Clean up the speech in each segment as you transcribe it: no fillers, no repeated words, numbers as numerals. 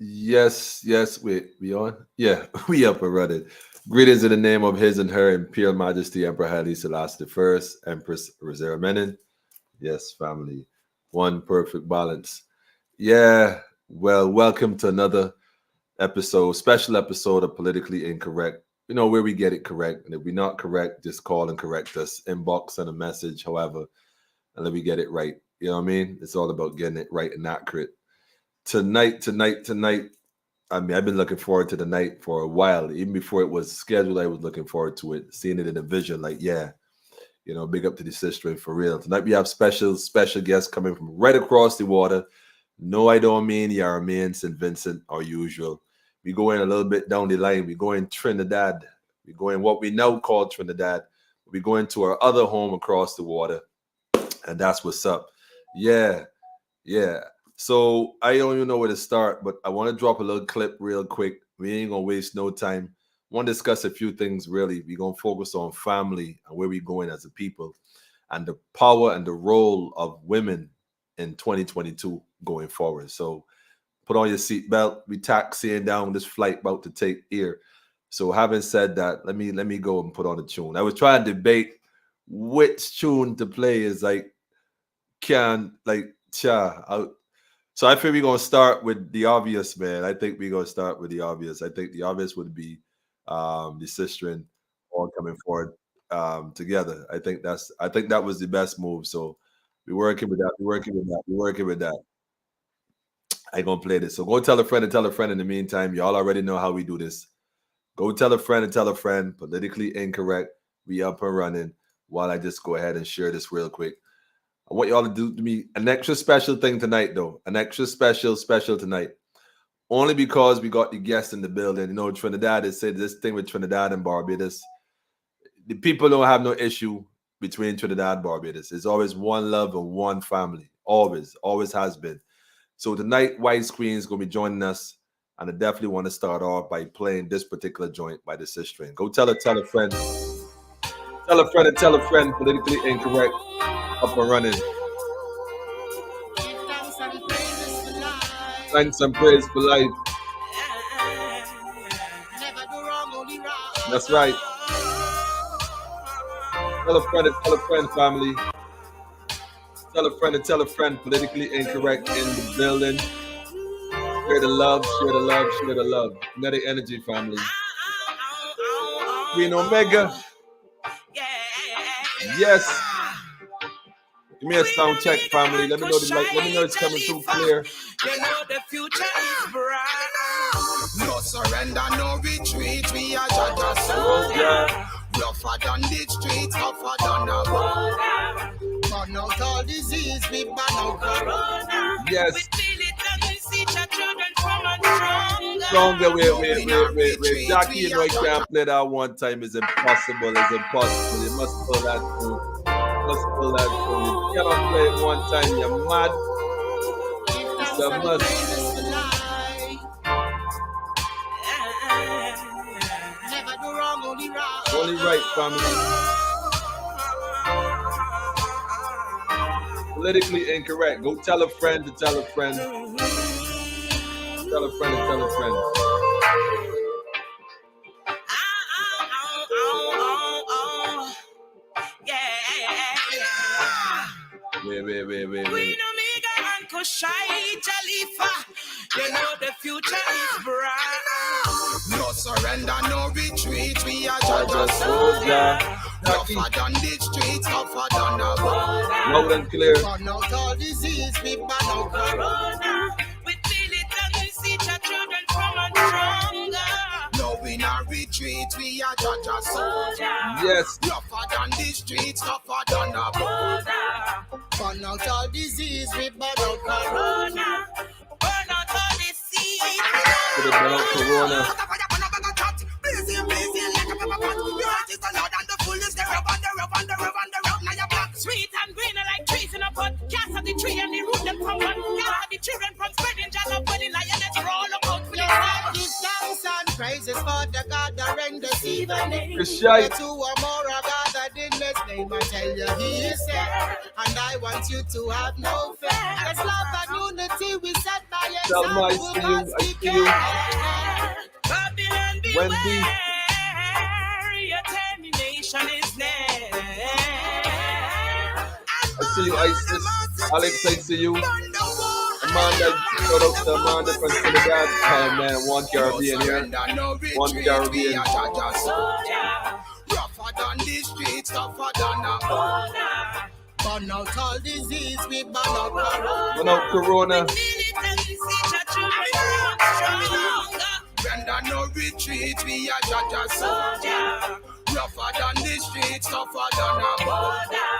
Yes. Wait, we on? Yeah, we up and running. Greetings in the name of His and Her Imperial Majesty Emperor Haile Selassie the First, Empress Rosera Menin. Yes, family. One perfect balance. Yeah, well, welcome to another special episode of Politically Incorrect. You know, where we get it correct. And if we're not correct, just call and correct us. Inbox and a message, however, and let me get it right. You know what I mean? It's all about getting it right and accurate. Tonight. I mean, I've been looking forward to the night for a while. Even before it was scheduled, I was looking forward to it, seeing it in a vision. Like, yeah, big up to the sister and for real. Tonight we have special guests coming from right across the water. No, I don't mean Yarmin, St. Vincent, or usual. We going a little bit down the line. We going Trinidad. We going what we now call Trinidad. We going to our other home across the water, and that's what's up. Yeah, yeah. So I don't even know where to start, but I want to drop a little clip real quick. We ain't gonna waste no time. Want to discuss a few things really. We're gonna focus on family and where we're going as a people, and the power and the role of women in 2022 going forward. So put on your seatbelt. We taxiing down this flight about to take here. So having said that, let me go and put on a tune. I was trying to debate which tune to play is like can like cha. So I think we're gonna start with the obvious, man. I think we're gonna start with the obvious. I think the obvious would be the sister and all coming forward together. I think that was the best move. So we're working with that. We're working with that. I gonna play this. So go tell a friend and tell a friend in the meantime. Y'all already know how we do this. Go tell a friend and tell a friend. Politically incorrect. We up and running. While I just go ahead and share this real quick. I want y'all to do to me an extra special thing tonight, though. An extra special tonight. Only because we got the guests in the building. You know, Trinidad is said this thing with Trinidad and Barbados. The people don't have no issue between Trinidad and Barbados. It's always one love and one family. Always has been. So tonight, Widescreen is going to be joining us. And I definitely want to start off by playing this particular joint by the sister. Go tell a friend. Tell a friend and tell a friend. Politically incorrect. Up and running. Thanks and praise for life. That's right. Tell a friend, family. Tell a friend and tell a friend. Politically incorrect in the building. Share the love, share the love, share the love. Kinetic energy, family. Queen Omega. Yes. Give me a sound check, family. Let me know the light. Let me know it's coming through clear. You know the future is bright. No surrender, no retreat. We are just a soldier. Rougher than the streets, tougher than a border. Burn out all disease, we burn out corona. Yes. With militants, we teach our children from and stronger. Wait. Jackie, you know I can't play that one time. It's impossible. You must pull that through. You cannot play it one time. You're mad. It's a must. Never do wrong, only right. Only right, family. Politically incorrect. Go tell a friend to tell a friend. Tell a friend to tell a friend. Wait. Queen Omega and Kushite, Jalifa. You know the future is bright. No surrender, no retreat. We are just soldier. Rougher than the streets, tougher than a border. Loud and clear. Burn out all disease, we burn out corona. With militants, we teach our children from and stronger. No we not retreat, we are just soldier. Yes. Rougher than the streets, tougher than a border. Burn out all disease, we burn out corona. Burn out all disease. Burn out corona. Busy, like a pepper pot. Your heart is louder than the full is the rub on the rub. Now you're back. Sweet and green like trees in a pot. Cast of the tree and the root them from one. Gather the children from spreading jollof for the lioness roll out for the sun. Give thanks and praises for the gathering this evening. Kushite. The two or more are gathered in His name. I tell you He is there. And I want you to have no fear. Yes, love and unity we set by Selma, I example. see you. Cause I we see you. care. Babylon Wendy, beware, your termination is near. And I see you. burn on the Isis, Alex, I city, see you. burn the war, Amanda, shout burn out the to Amanda from Trinidad. Oh man, one no Caribbean here. surrender, no One retreat. We are Caribbean. Jaja soldier. Rougher than the streets, tougher than a border. Burn out all disease, we burn out corona. Run out Corona. With militancy, Jaja stronger. Render no retreat, we are Jaja soldier. Rougher than the streets, tougher than a border.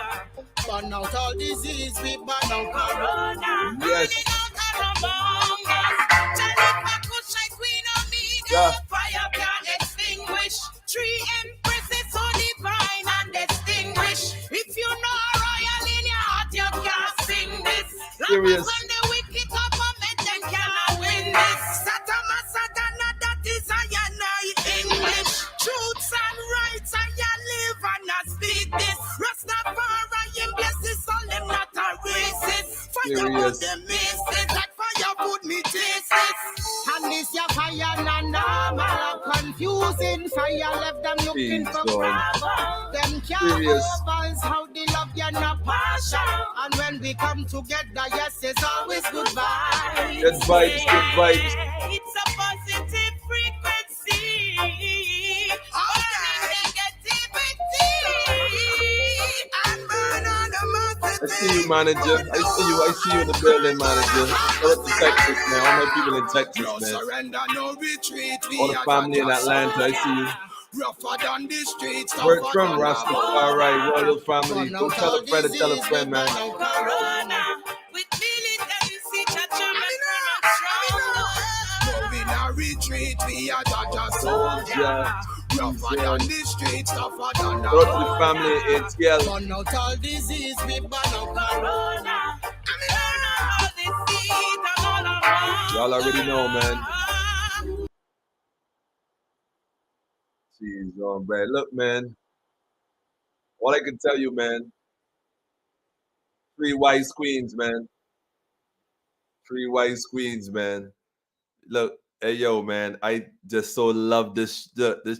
Burn out all disease, we burn out corona. Yes. Burning out our Jalifa, Kushite, Queen Omega. Yeah. Fire can't extinguish. 3 empresses so divine and distinguished. If you know royal in your heart, you can't sing this. Serious. When the wicked government then cannot win this. Satama Satana, that is I English. Truths and rights, I live and I speak this. Rastafari bless this soul, them not a racist. Fire put them misses, like fire put me taste this. And this your fire na normal, confusing fire left them looking for trouble. Them can't over's how they love you not partial. And when we come together, yes, it's always good vibes. Good vibes, good vibes. It's a positive frequency. I see you, manager. I see you in the building, manager. Shout out to Texas, man. All my people in Texas, no man. Surrender, no retreat. All the family in Atlanta, I see you. Rougher than the streets. Where it's from, Rastafari, Royal Family. Go tell a friend to tell a friend, man. With militancy, we not retreat, we are Jaja soldier. Rougher than the streets, tougher than the Go to the family in TL. burn out all disease, we burn out corona. Y'all already know, man. Jeez, man. Look, man. All I can tell you, man. 3 wise queens, man. 3 wise queens, man. Look, hey yo, man. I just so love this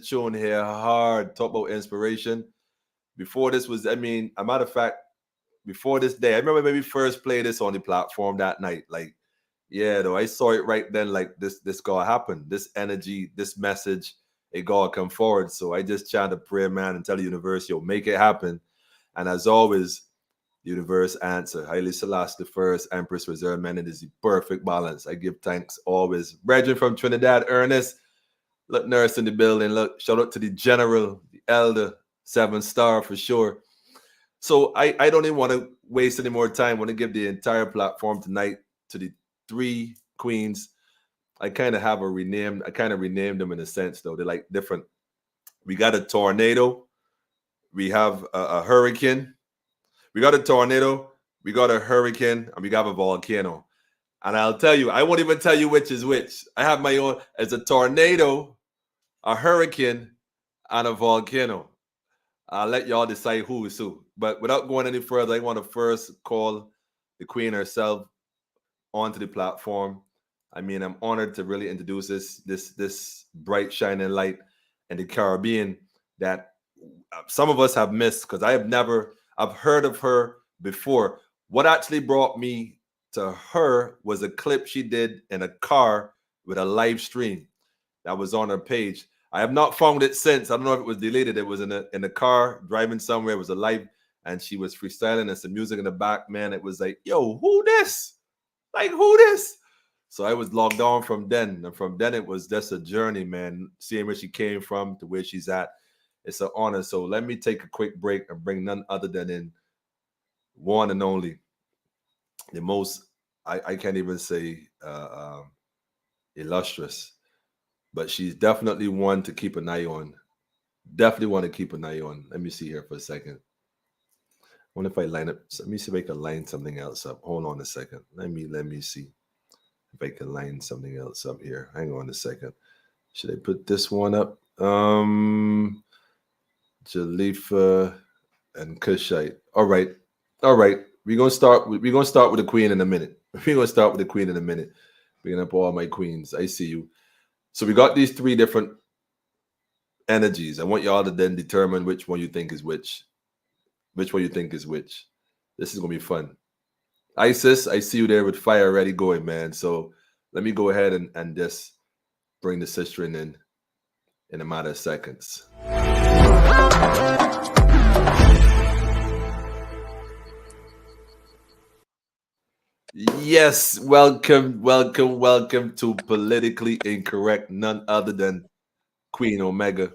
tune here. Hard. Talk about inspiration. Before this was, a matter of fact, before this day, I remember maybe first played this on the platform that night. Like, yeah, though, I saw it right then. Like this gotta happen. This energy, this message, it gotta come forward. So I just chant a prayer, man, and tell the universe, yo, make it happen. And as always, the universe answer. Haile Selassie the First, Empress Reserve, man, it is the perfect balance. I give thanks always. Brethren from Trinidad, Ernest, look, nurse in the building. Look, shout out to the general, the elder, 7-star for sure. So I don't even want to waste any more time. I want to give the entire platform tonight to the 3 queens. I kind of renamed them in a sense, though. They're like different. We got a tornado. We have a hurricane. We got a tornado. We got a hurricane. And we got a volcano. And I'll tell you, I won't even tell you which is which. I have my own. It's a tornado, a hurricane, and a volcano. I'll let y'all decide who is who. But without going any further, I want to first call the queen herself onto the platform. I'm honored to really introduce this bright, shining light in the Caribbean that some of us have missed, because I've heard of her before. What actually brought me to her was a clip she did in a car with a live stream that was on her page. I have not found it since. I don't know if it was deleted. It was in a car driving somewhere. It was a live, and she was freestyling and some music in the back. Man, it was like, yo, who this? Like, who this? So I was logged on from then. And from then, it was just a journey, man. Seeing where she came from to where she's at. It's an honor. So let me take a quick break and bring none other than in one and only, the most, I can't even say illustrious, but she's definitely one to keep an eye on. Definitely want to keep an eye on. Let me see here for a second. I wonder if I line up. Let me see if I can line something else up. Hold on a second. Let me see if I can line something else up here. Hang on a second. Should I put this one up? Jalifa and Kushite. All right. We're gonna start with the queen in a minute. We're gonna start with the queen in a minute. Bringing up all my queens. I see you. So we got these three different energies. I want y'all to then determine which one you think is which. Which one you think is which. This is gonna be fun. Isis, I see you there with fire already going, man. So let me go ahead and just bring the sister in a matter of seconds. Yes, welcome, welcome, welcome to Politically Incorrect, none other than Queen Omega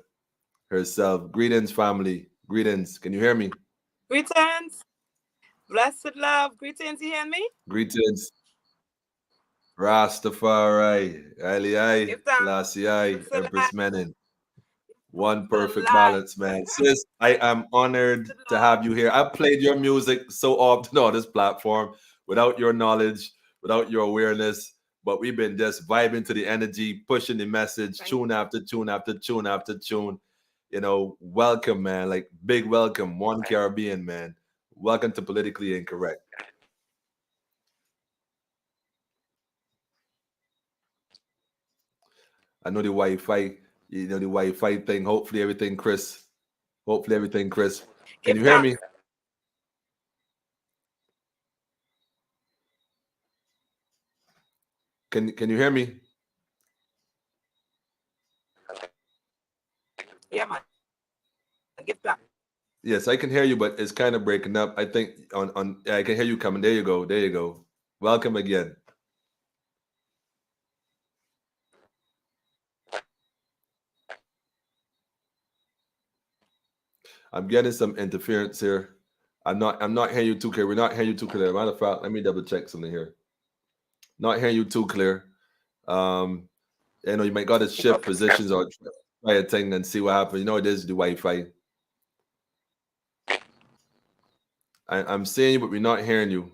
herself. Greetings, family. Greetings. Can you hear me? Greetings, blessed love. Greetings, you hear me? Greetings. Rastafari, Aliyah, Give thanks Selassie, a lot, Empress Menin. One a perfect lot. balance, man. Sis, I am honored Blessed to love. have you here. I've played your music so often on this platform without your knowledge, without your awareness, but we've been just vibing to the energy, pushing the message, Thank tune after tune after tune after tune. Welcome, man. Like, big welcome. One Caribbean, man. Welcome to Politically Incorrect. I know the Wi-Fi, the Wi-Fi thing. Hopefully everything, Chris. Hopefully everything, Chris. Can Give you hear me? thanks. Can you hear me? Yeah, man. Give thanks. Yes, I can hear you, but it's kind of breaking up. I think on yeah, I can hear you coming. There you go. There you go. Welcome again. I'm getting some interference here. I'm not hearing you too clear. We're not hearing you too clear. Matter of fact, let me double check something here. Not hearing you too clear. Um, you might got to shift positions or try a thing and see what happens. You know it is the Wi-Fi. I'm seeing you, but we're not hearing you.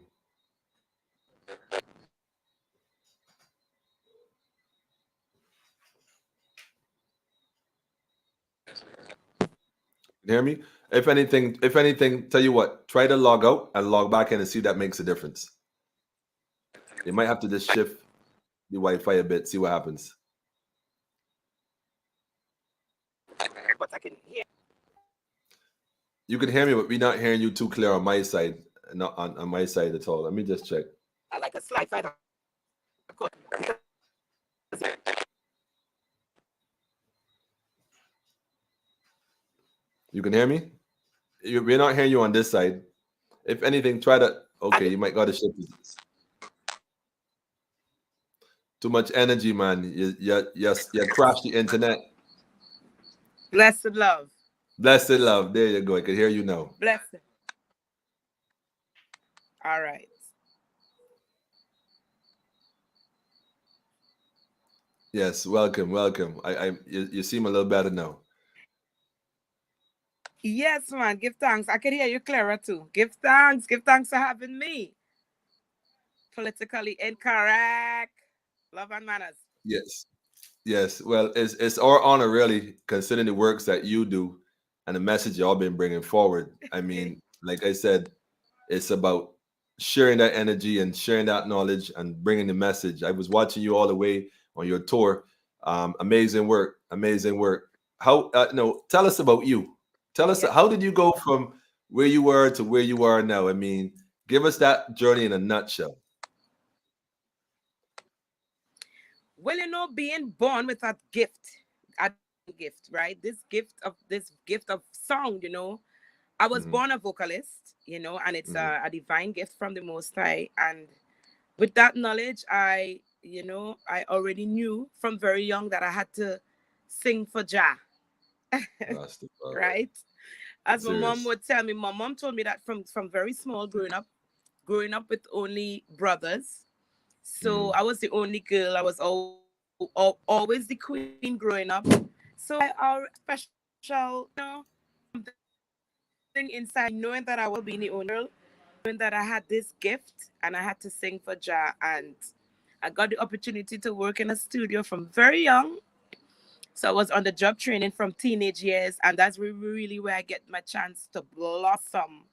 You hear me? If anything, tell you what, try to log out and log back in and see if that makes a difference. You might have to just shift the Wi-Fi a bit, see what happens. But I can hear. You can hear me, but we're not hearing you too clear on my side, not on my side at all. Let me just check. I like a slight fight. You can hear me? We're not hearing you on this side. If anything, try to. I Okay, can you might got to shift. Too much energy, man. You crashed the internet. blessed love. Blessed love. There you go. I can hear you now. Blessed. All right. Yes, welcome, welcome. You seem a little better now. Yes, man. Give thanks. I can hear you clearer too. Give thanks. Give thanks for having me. Politically incorrect. Love and manners. Yes. Yes, well, it's our honor, really, considering the works that you do and the message y'all been bringing forward. I mean, like I said, it's about sharing that energy and sharing that knowledge and bringing the message. I was watching you all the way on your tour. Amazing work, amazing work. How no? Tell us about you. Tell us Yeah. how did you go from where you were to where you are now? I mean, give us that journey in a nutshell. Well, being born with that a gift, right? This gift of sound, I was Hmm. born a vocalist, and it's Hmm. a divine gift from the Most High. And with that knowledge, I already knew from very young that I had to sing for Jah, Rastafari. right? As my mom Serious. would tell me, my mom told me that from very small, growing up with only brothers. So Mm. I was the only girl. I was always the queen growing up. So our special, something inside me, knowing that I was being the only girl, knowing that I had this gift and I had to sing for Jah. And I got the opportunity to work in a studio from very young. So I was on the job training from teenage years, and that's really where I get my chance to blossom.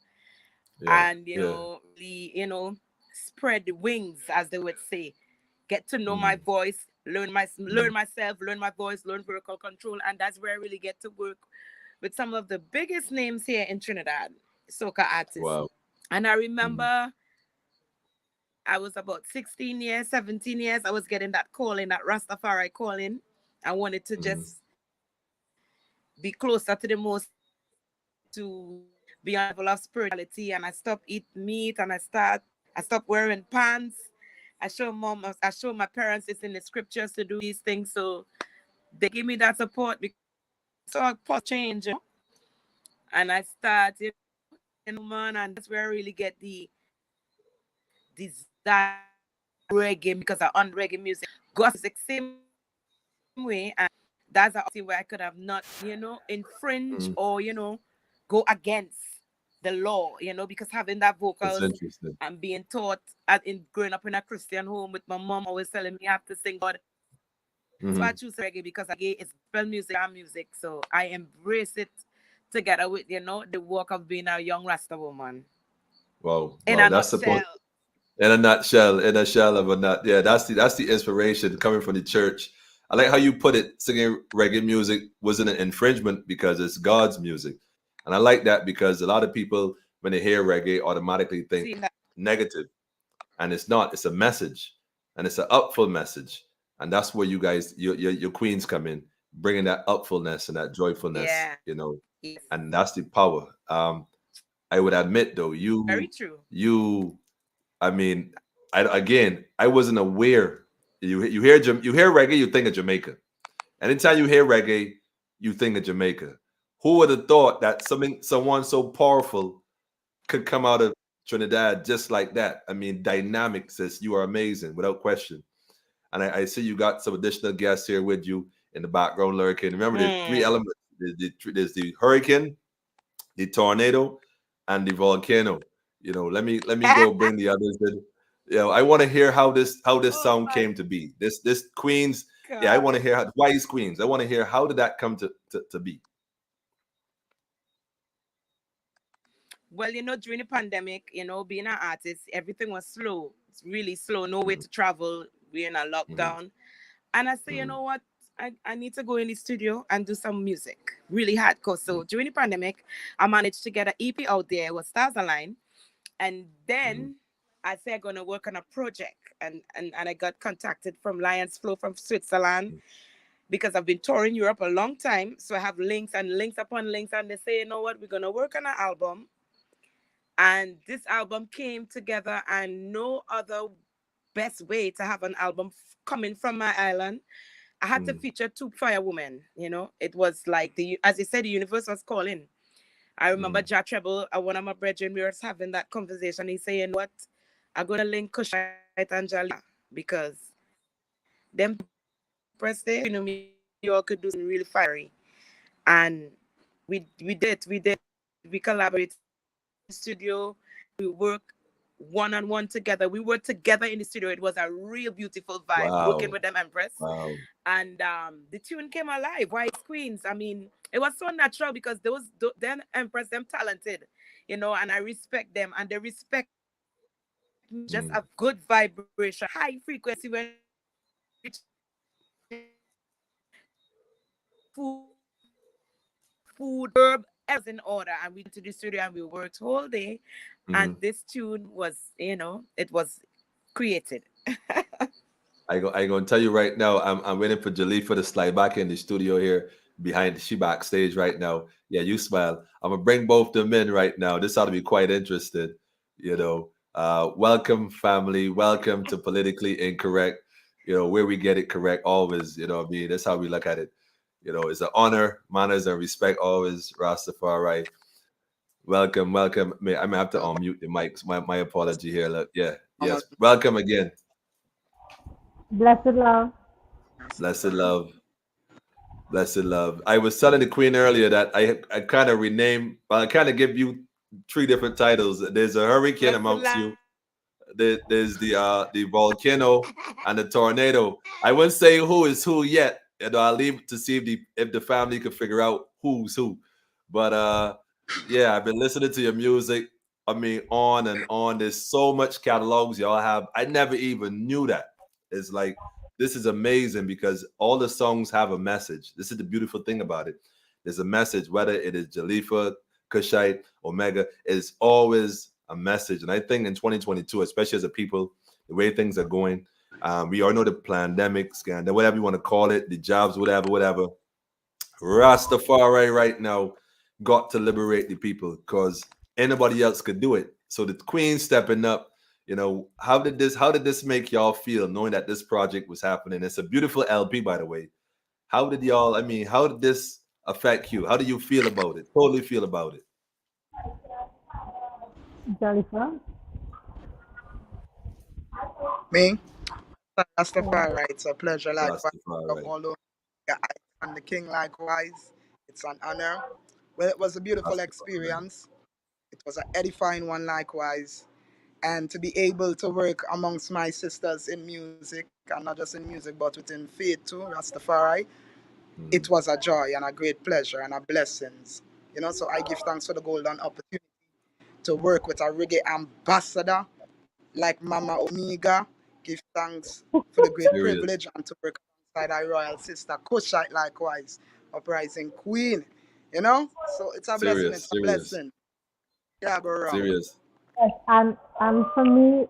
Yeah. and Yeah. really, spread the wings, as they would say. Get to know my Mm, voice, learn mm. myself, learn my voice, learn vocal control, and that's where I really get to work with some of the biggest names here in Trinidad, soca artists. Wow. And I Mm, remember I was about 16 years, 17 years. I was getting that calling, that Rastafari calling. I wanted to mm, just be closer to the Most High. I wanted to be on a level of spirituality, and I stopped eating meat, and I stopped wearing pants. I show my parents it's in the scriptures to do these things, so they give me that support because I saw a positive change, and I start, man, and that's where I really get the desire to do reggae because I on reggae music, gospel music, same way, and that's the opportunity where I could have not, infringe mm. or go against the law, because having that That's vocals interesting. and being taught at in growing up in a Christian home with my mom always telling me I have to sing God. So I Hmm. choose reggae because reggae is gospel music and music. So I embrace it together with, the work of being a young Rasta woman. Wow. In Wow. a That's supposed nutshell. in a shell of a nut. Yeah, that's the inspiration coming from the church. I like how you put it. Singing reggae music wasn't an infringement because it's God's music, and I like that because a lot of people when they hear reggae automatically think Seeing that. negative, and it's not. It's a message, and it's an upful message, and that's where you guys, your queens come in, bringing that upfulness and that joyfulness, Yeah. Yes. and that's the power. I would admit though, Very true. you I mean, I wasn't aware. You hear reggae, you think of Jamaica. Anytime you hear reggae, you think of Jamaica. Who would have thought that someone so powerful could come out of Trinidad just like that? I mean, dynamic, sis. You are amazing, without question. And I see you got some additional guests here with you in the background lurking. Remember, there's three Mm. elements. There's the hurricane, the tornado, and the volcano. Let me go bring the others in. I want to hear how this Oh song my came to be. This Queens. Yeah, I want to God. hear why is Queens. I want to hear how did that come to be. Well, during the pandemic, being an artist, everything was slow. It's really slow. No way Mm, to travel. We're in a mhm, lockdown. And I say, you mhm, know what? I need to go in the studio and do some music. Really hardcore. mhm, So during the pandemic, I managed to get an EP out there with Stars Align. And mhm, then I said I'm gonna work on a project. And I got contacted from Lions Flow from Switzerland because I've been touring Europe a long time. So I have links and links upon links, and they say, you know what, we're gonna work on an album. And this album came together, and no other best way to have an album coming from my island. I had to mhm, feature two fire women. It was like as you said, the universe was calling. I remember mhm. Jack Treble, one of my brethren, we were having that conversation. He's saying, what? I'm going to link Kushite and Jalifa because them two Empress there, me all could do something really fiery. And we collaborated, we went in the studio, we work one-on-one together. We worked together in the studio. It was a real beautiful vibe working with them Wow, Empress. wow. And the tune came alive. Wise Queens. I mean, it was so natural because them Empress, them talented, and I respect them and they respect me. So it was just a good Mm. vibration, high frequency when we reached out to each other. Food, herb, everything was in order. And we went to the studio and we worked whole day. Mhm. And this tune was, it was created. I gonna tell you right now. I'm waiting for Jalifa to slide back in the studio here behind. She backstage right now. Yeah, you smile. I'm gonna bring both them in right now. This ought to be quite interesting. Welcome family. Welcome to Politically Incorrect. Where we get it correct always. What I mean, that's how we look at it. It's an honor, manners, and respect always. Rastafari. Welcome, welcome. I may have to unmute the mics. My apology here. Look, yeah, yes. Welcome again. Blessed love. Blessed love. Blessed love. I was telling the queen earlier that I kind of rename, but I kind of give you three different titles. There's a hurricane Bless the amongst Lamb. you. There's the volcano and the tornado. I wouldn't say who is who yet. I'll leave to see if the family could figure out who's who. But yeah, I've been listening to your music. I mean, on and on. There's so much catalogs y'all have. I never even knew that. It's like this is amazing because all the songs have a message. This is the beautiful thing about it. There's a message, whether it is Jalifa, Kushite, Omega, is always a message. And I think in 2022, especially as a people, the way things are going, we all know the pandemic, scandal, whatever you want to call it, the jobs, whatever, whatever. Rastafari right now got to liberate the people because anybody else could do it. So the Queen stepping up, how did this make y'all feel knowing that this project was happening? It's a beautiful LP, by the way. How did y'all, I mean, how did this affect you? How do you feel about it? Totally feel about it. Jalifa. Me, Yeah. Rastafari, it's a pleasure. Likewise, of Rastafari. all over. Yeah, I and the King likewise. It's an honor. Well, it was a beautiful Rastafari. experience. It was an edifying one likewise. And to be able to work amongst my sisters in music, and not just in music, but within faith too, Rastafari, it Mm. was a joy and a great pleasure and a blessings. So I give thanks for the golden opportunity to work with a reggae ambassador like Mama Omega. Give thanks for the great Serious. privilege and to work alongside our royal sister Kushite likewise, uprising queen. So it's a blessing. Serious. It's a Serious. blessing. Yeah, go wrong. Serious. Yes, and for me,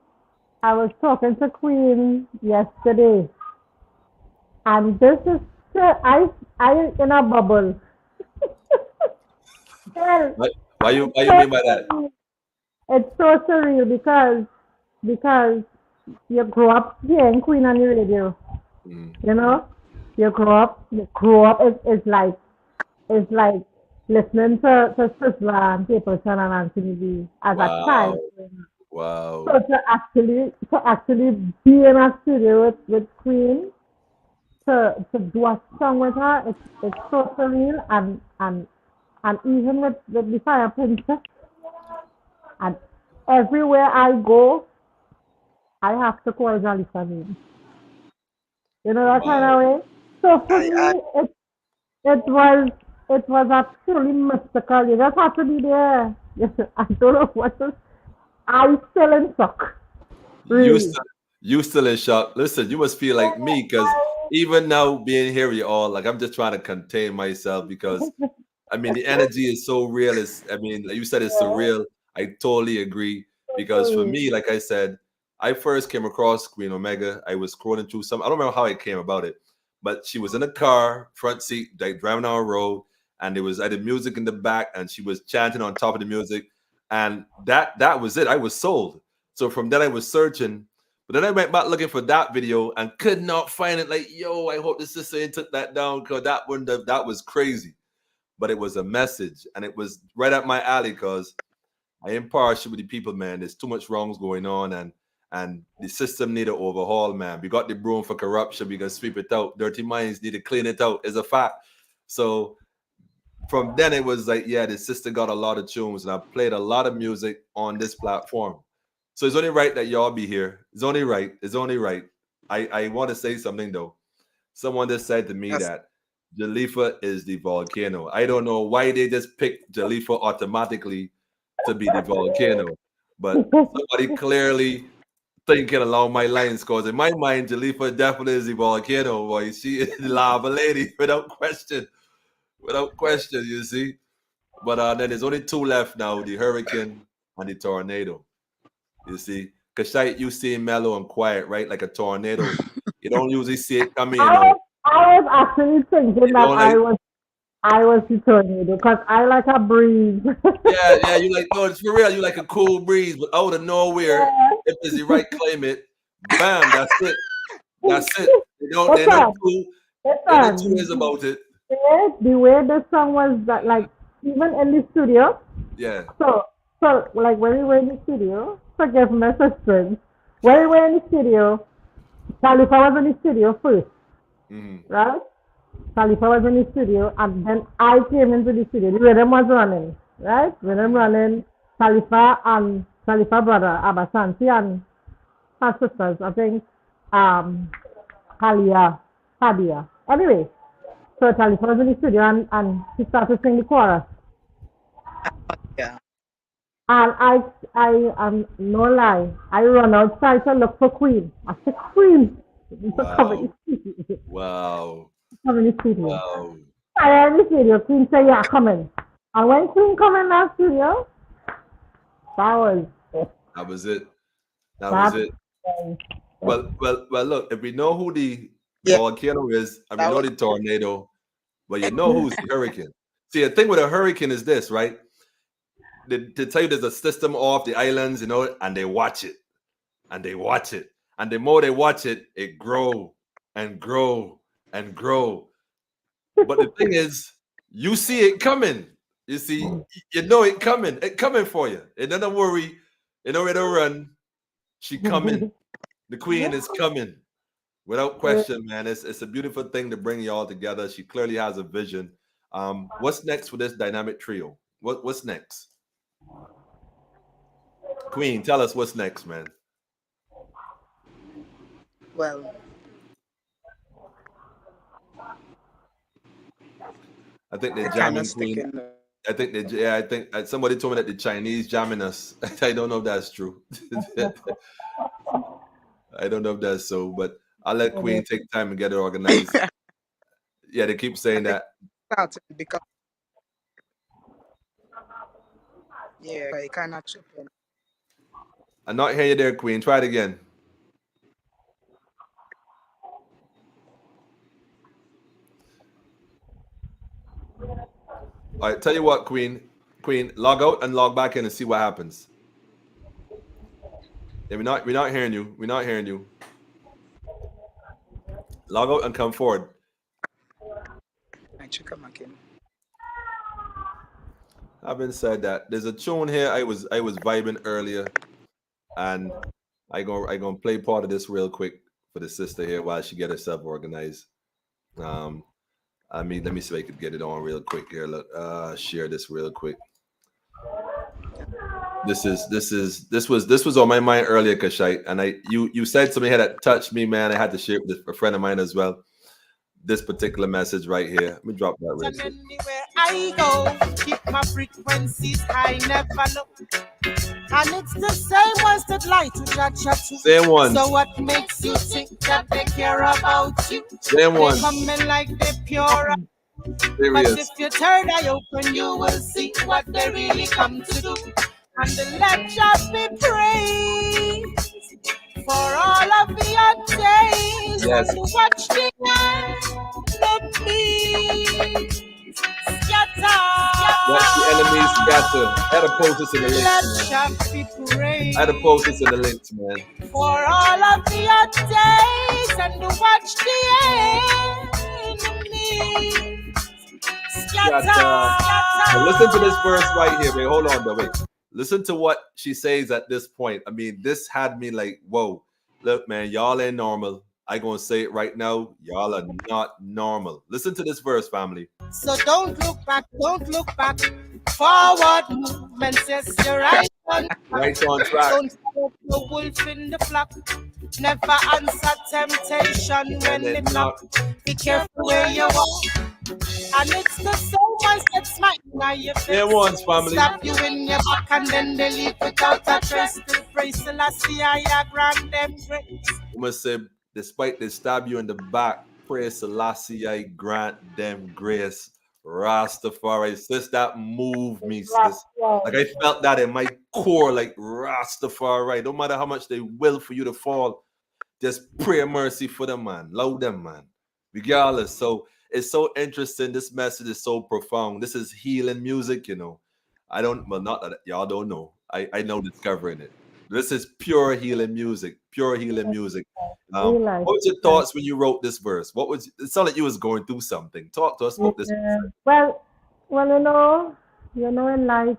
I was talking to Queen yesterday, and this is I in a bubble. Well, What why you so mean by that? surreal. It's so surreal because you grow up hearing Queen on the radio, Mm. you know. You grow up. It's like listening to Sizzla and Stapleton and Anthony B as a child. Wow. Wow. So to actually be in a studio with Queen to do a song with her, it's so surreal and even with the Fire Princess and everywhere I go, I have to call Jalifa name. You know that kind Wow. of way. So for I me, it was absolutely mystical. You just have to be there. I don't know what to. I still in shock, You really. still you still in shock. Listen, you must feel like me because even now being here with you all, like I'm just trying to contain myself because I mean the energy is so real. It's I mean, like you said it's surreal. I totally agree. Because for me, like I said, I first came across Queen Omega. I was scrolling through some, I don't remember how I came about it, but she was in a car, front seat, like driving down a road, and there was I had music in the back, and she was chanting on top of the music. And that was it. I was sold. So from then I was searching, but then I went back looking for that video and could not find it. Like, yo, I hope the sister ain't took that down because that one that was crazy. But it was a message, and it was right up my alley because I am partial with the people, man. There's too much wrongs going on, and the system need an overhaul, man. We got the broom for corruption. We can sweep it out. Dirty minds need to clean it out. Is a fact. So from then it was like, yeah, the sister got a lot of tunes, and I played a lot of music on this platform. So it's only right that y'all be here. It's only right. It's only right. I want to say something though. Someone just said to me yes, that Jalifa is the volcano. I don't know why they just picked Jalifa automatically to be the volcano, but somebody clearly thinking along my lines because in my mind, Jalifa definitely is the volcano. Boy, she is the lava lady without question. You see, but then there's only two left now: the hurricane and the tornado. You see, because you see mellow and quiet, right? Like a tornado. You don't usually see it coming, I was I was actually thinking You that don't like, I was the tornado because I like a breeze. yeah, yeah. You like, no, it's for real. You like a cool breeze, but out of nowhere, if it's the right climate, bam, that's it. That's it. They know Listen, two. They know two listen. ways about it. The way the song was that like even in the studio. Yeah. So like when we were in the studio, forgive my sisters. When we were in the studio, Khalifa was in the studio first, Hmm. right? Khalifa was in the studio, and then I came into the studio. The rhythm was running, right? Rhythm Hmm. running. Khalifa brother Abasanti and her sisters, I think, um, Kalia, Fadia. Anyway, so Khalifa was in the studio and she started singing the chorus. yeah. And I am no lie. I run outside to look for Queen. I said, Queen, come in Wow. the studio. Wow. Come in the studio. Wow. I in the studio. Queen said, yeah, come in. And when Queen come in that studio, that was it. That was it. That was That it. was it. Well, look, if we know who the Yeah, volcano is and we that know was the tornado, well, you know who's the hurricane. See, the thing with a hurricane is this, right? They tell you there's a system off the islands, and they watch it and they watch it. And the more they watch it, it grow and grow and grow. But the thing is, you see it coming. You see, you know it coming. It coming for you. And don't worry, you know where to run. She coming. The queen is coming. Without question, man. It's a beautiful thing to bring you all together. She clearly has a vision. What's next for this dynamic trio? What's next? Queen, tell us what's next, man. well. I think they're They're kind of jamming Queen. sticking. I think somebody told me that the Chinese jamming us. I don't know if that's true. I don't know if that's so, but I'll let Queen take time and get it organized. Yeah, they keep I saying think that. started because yeah, I kind of tripping. I'm not hearing you there, Queen. Try it again. All right, tell you what, Queen. Queen, log out and log back in and see what happens. Yeah, we're not hearing you. We're not hearing you. Log out and come forward. I check out my kin. Having said that, there's a tune here I was vibing earlier, and I gonna play part of this real quick for the sister here while she get herself organized. Um, let me see if I could get it on real quick here. Look, share this real quick. This was on my mind earlier, Kushite, and you said something here that touched me, man. I had to share it with a friend of mine as well. This particular message right here. Let me drop that real And quick. anywhere I go, keep my frequencies high, never low. And it's the same ones that lie to judge you. Same one. So what makes you think that they care about you? Same They one. coming like they pure. But Serious. if you turn eye open, you will see what they really come to do. And the let just be praised for all of your days. Yes. And watch the enemies scatter. Watch the enemies scatter. I had to post this in the links, Let man. just be praised I had to post this in the links, man. for all of your days. And watch the enemies scatter. Now listen to this verse right here. Wait, hold on, though. Wait. Listen to what she says at this point. I mean, this had me like, whoa. Look, man, y'all ain't normal. I gonna say it right now. Y'all are not normal. Listen to this verse, family. So don't look back, don't look back. Forward movement says you're right on. Right on track. Don't follow the wolf in the flock. Never answer temptation when it knock. Be careful where you walk. And it's the same ones that smite now your face. There ones, family. Stab you in your back and then they leave without a trace. To praise Selassie, I grant them grace. We must say, despite they stab you in the back, praise Selassie, I grant them grace. Rastafari, sis, that moved me, sis. Like I felt that in my core, like Rastafari. No matter how much they will for you to fall, just pray mercy for them, man. Love them, man. Regardless. So it's so interesting. This message is so profound. This is healing music, not that y'all don't know. I know discovering it. This is pure healing music. Pure healing music. What was your thoughts when you wrote this verse? It sounded like you was going through something. Talk to us about this. Well, in life,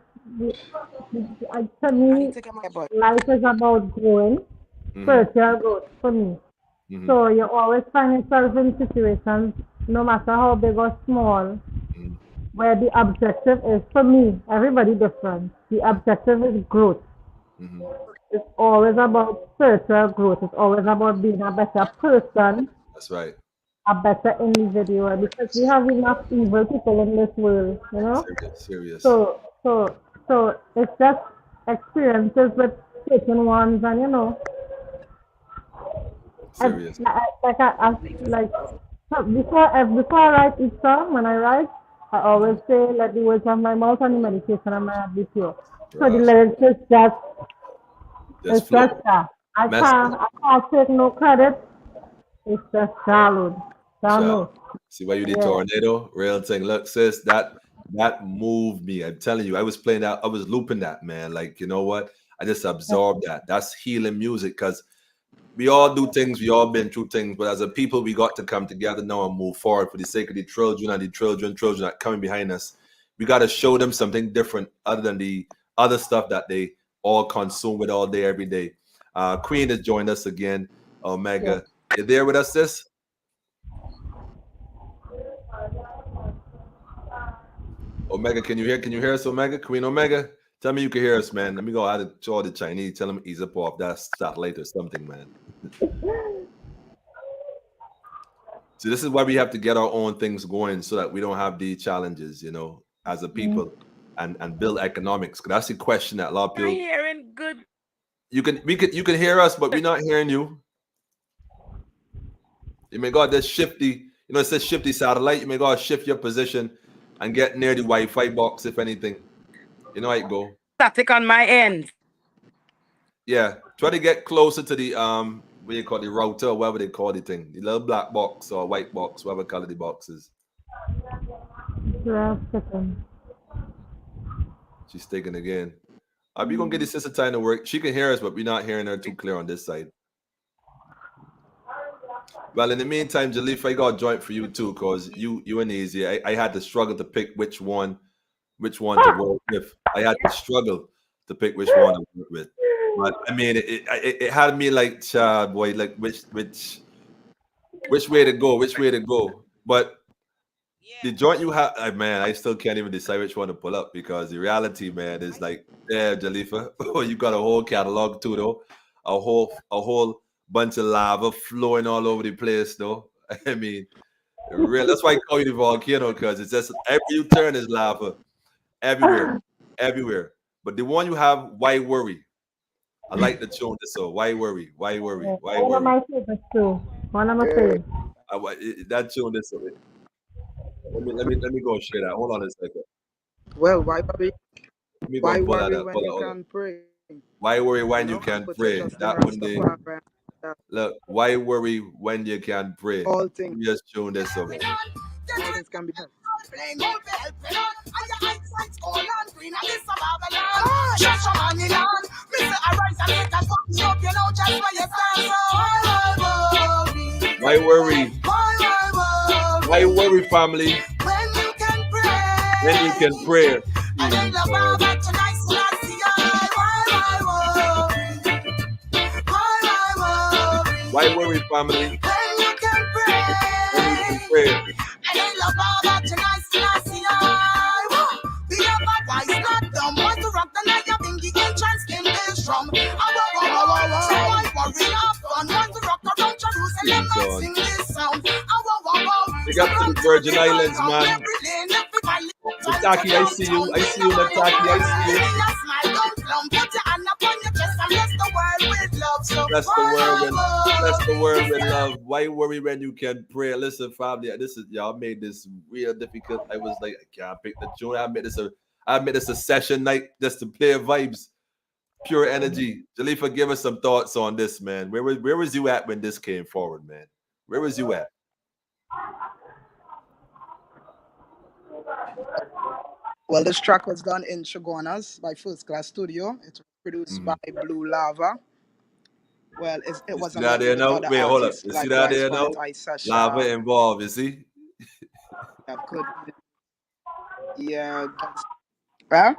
to me, life is about growing, spiritual growth for me. Mhm. So you always find yourself in situations, no matter how big or small, Mhm. where the objective is, for me, everybody different. The objective is growth. Mhm. It's always about spiritual growth. It's always about being a better person, That's right. a better individual, because we have enough evil people in this world, Serious. So it's just experiences with certain ones, and I, Serious. like so before I write each song, when I write, I always say, "Let the words of my mouth and the meditation of my heart be pure." So the Right. lyrics is just Just it's just flow. that. Message. I can't take no credit. It's just download, Child. download. See why you did Yeah, tornado? Real thing. Look, sis, that moved me. I'm telling you, I was playing that, I was looping that, man. Like, you know what? I just absorbed that. That's healing music because we all do things, we all been through things, but as a people, we got to come together now and move forward for the sake of the children and the children that coming behind us. We got to show them something different other than the other stuff that they all consume with all day, every day. Queen has joined us again. yeah. Omega, you there with us, sis? Omega, can you hear? Can you hear us, Omega? Queen Omega, tell me you can hear us, man. Let me go out of show the Chinese. Tell them ease up off that satellite or something, man. See, this is why we have to get our own things going so that we don't have these challenges, as a people, and build economics. 'Cause that's the question that a lot of I'm people. hearing good. You can hear us, but we're not hearing you. You may go out this shifty, it says shifty satellite. You may go out shift your position and get near the Wi-Fi box, if anything. You know how it go. Static on my end. Yeah, try to get closer to the what do you call the router, or whatever they call the thing, the little black box or white box, whatever color the box is. Just a second. She's taking again. We gonna get the sister time to work. She can hear us, but we're not hearing her too clear on this side. Well, in the meantime, Jalifa, I got a joint for you too, cause you and Easy. I had to struggle to pick which one to work with. I had to struggle to pick which one to work with. But I mean, it had me like, child boy, like which way to go, which way to go. But the joint you have, man, I still can't even decide which one to pull up because the reality, man, is like, yeah, Jalifa, oh, you got a whole catalog too, though, a whole bunch of lava flowing all over the place, though. I mean, real. That's why I call you the volcano because it's just every you turn is lava everywhere, everywhere. But the one you have, why worry? I like the tune. So why worry? Why worry? Yeah. Why One of worry? my favorites too. One of my favorites. That tune. So let me go and share that. Hold on a second. Well, why worry? Let me go Why and pull that worry up. when Hold on, you hold on. can pray? Why worry when you And can put your pray? trust in That one day. Rastafari. That Look, why worry when you can pray? all Let things, me just tune this up. all things can be helped. Why worry? Why worry, family? When you can pray. Why worry, family? When you can pray. Big up to the Virgin Islands, man. Nataki, I see you. I see you, Nataki. I see you. Bless the world with love. Why worry when you can pray? Listen, family, this is y'all made this real difficult. I was like, I can't pick the tune. I made this a session night just to play vibes, pure energy. Jalifa, give us some thoughts on this, man. Where was you at when this came forward, man? Where was you at? Well, this track was done in Chaguanas by First Class Studio. It was produced by Mhm. Blue Lava. Well, it You was see that along there with now? other Wait, hold up. artists, You see like that Wise there now? Quantai Sasha. Lava involved, you see? Could, yeah. Huh?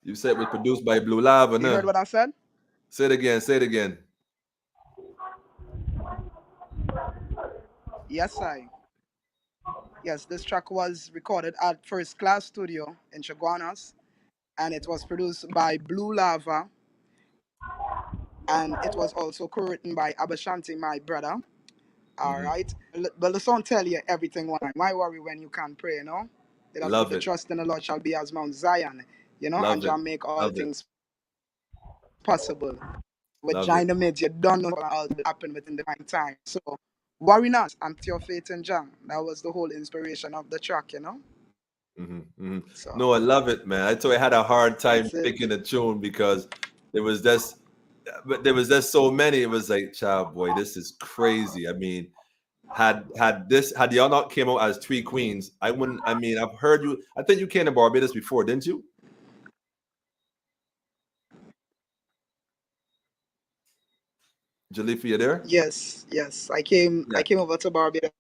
You said it was produced by Blue Lava, You heard no? what I said? Say it again, say it again. Yes, Yes, this track was recorded at First Class Studio in Chaguanas, and it was produced by Blue Lava, and it was also co-written by Abashanti, my brother. All Hmm. right, but the song tell you everything. Why worry when you can pray? They that put Love the it. trust in the Lord shall be as Mount Zion. and Love it. Jah make all Love it. things possible. With Love Jah it. in the midst, you don't know what all will happen within the right time. So worry not and put your faith in Jah. That was the whole inspiration of the track. So No, I love it, man. I told you I had a hard time that's it. picking a tune because there was just, but there was just so many. It was like, child, boy, this is crazy. I mean, had y'all not came out as three queens, I wouldn't. I mean, I've heard you. I think you came to Barbados before, didn't you, Jalifa? You there? Yes. I Yeah, came over to Barbados.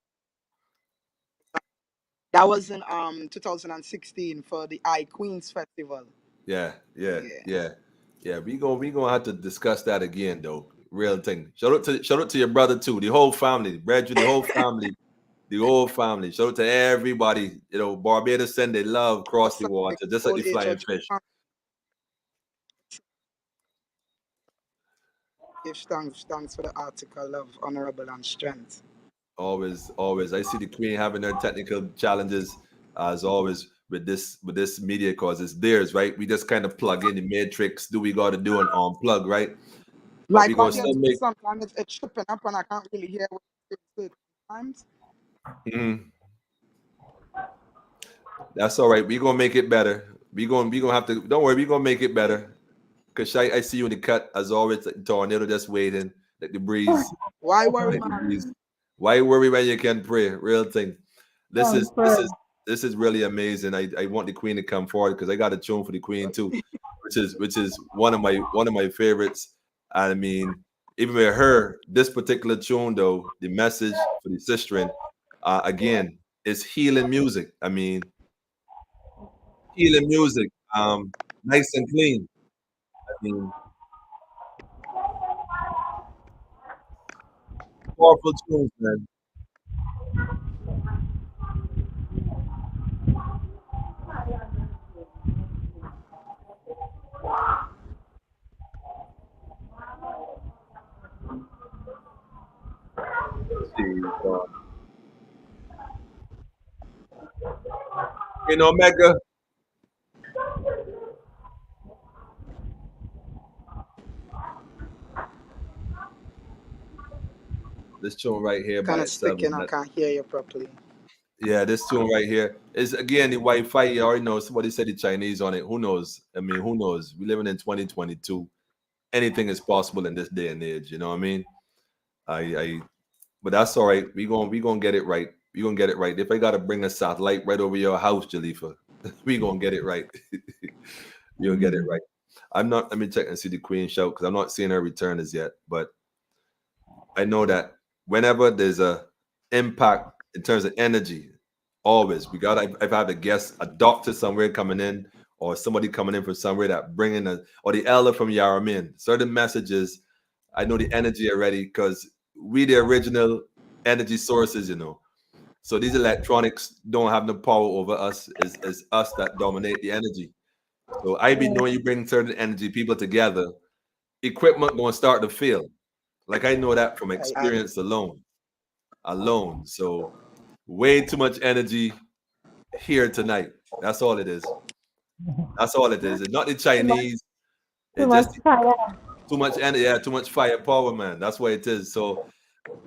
That was in 2016 for the I Queens Festival. yeah, yeah, Yeah. yeah, yeah. We gonna have to discuss that again, though. Real thing. Shout out to your brother too. The whole family, Brad, the whole family. The whole family. Shout out to everybody. Barbados send their love across the Also, the water, just like whole the age flying of fish. give thanks for the article of honorable and strength. Always, always. I see the Queen having her technical challenges as always with this media cause it's theirs, right? We just kind of plug in the matrix, do we got to do an unplug, right? But we Like gonna audio still too, make. sometimes it's tripping up and I can't really hear what it's saying times. Mhm. That's all right. We gonna make it better. We gonna have to. Don't worry. We gonna make it better. Cause I see you in the cut as always. Like the tornado just waiting, like the breeze. Why worry, Like the man? breeze. Why worry when you can pray? Real thing. This is this Pray. is this is really amazing. I want the queen to come forward because I got a tune for the queen too, which is one of my favorites. I mean, even with her, this particular tune though, the message for the sister, again, is healing music. I mean, healing music, nice and clean. I mean, powerful tunes, man. See, Omega, this tune right here by Kind of itself is sticking, I not. can't hear you properly. Yeah, this tune right here is again the Wi-Fi. You already know somebody said the Chinese on it. Who knows? I mean, who knows? We living in 2022. Anything is possible in this day and age. You know what I mean? I but that's all right. We gonna get it right. We gonna get it right. If I gotta bring a satellite right over your house, Jalifa, we gonna get it right. You'll get it right. I'm not. Let me check and see the Queen shout because I'm not seeing her return as yet. But I know that whenever there's a impact in terms of energy, always we got. If I have a guest, a doctor somewhere coming in, or somebody coming in from somewhere that bringing a, or the elder from Yaramin, certain messages. I know the energy already because we the original energy sources, So these electronics don't have no power over us. It's us that dominate the energy. So I be knowing you bring certain energy people together, equipment gonna start to fail. Like I know that from I experience alone. Alone. So way too much energy here tonight. That's all it is. That's all it is. It's not the Too much, Chinese. too It's much just fire. too much energy. Yeah, too much firepower, man. That's what it is. So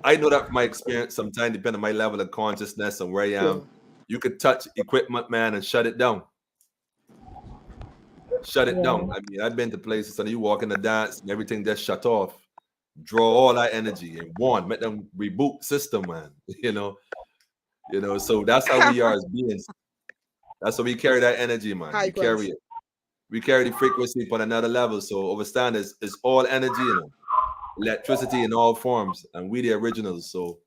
I know that from my experience. Sometimes, depending on my level of consciousness and where I am, true. you could touch equipment, man, and shut it down. Shut it Yeah. down. I mean, I've been to places and you walk in the dance and everything just shut off. Draw all that energy and one, make them reboot system, man. So that's how we are as beings. That's how we carry that energy, man. High We carry quality. it. We carry the frequency on another level. So understand it's all energy, electricity in all forms, and we the originals. So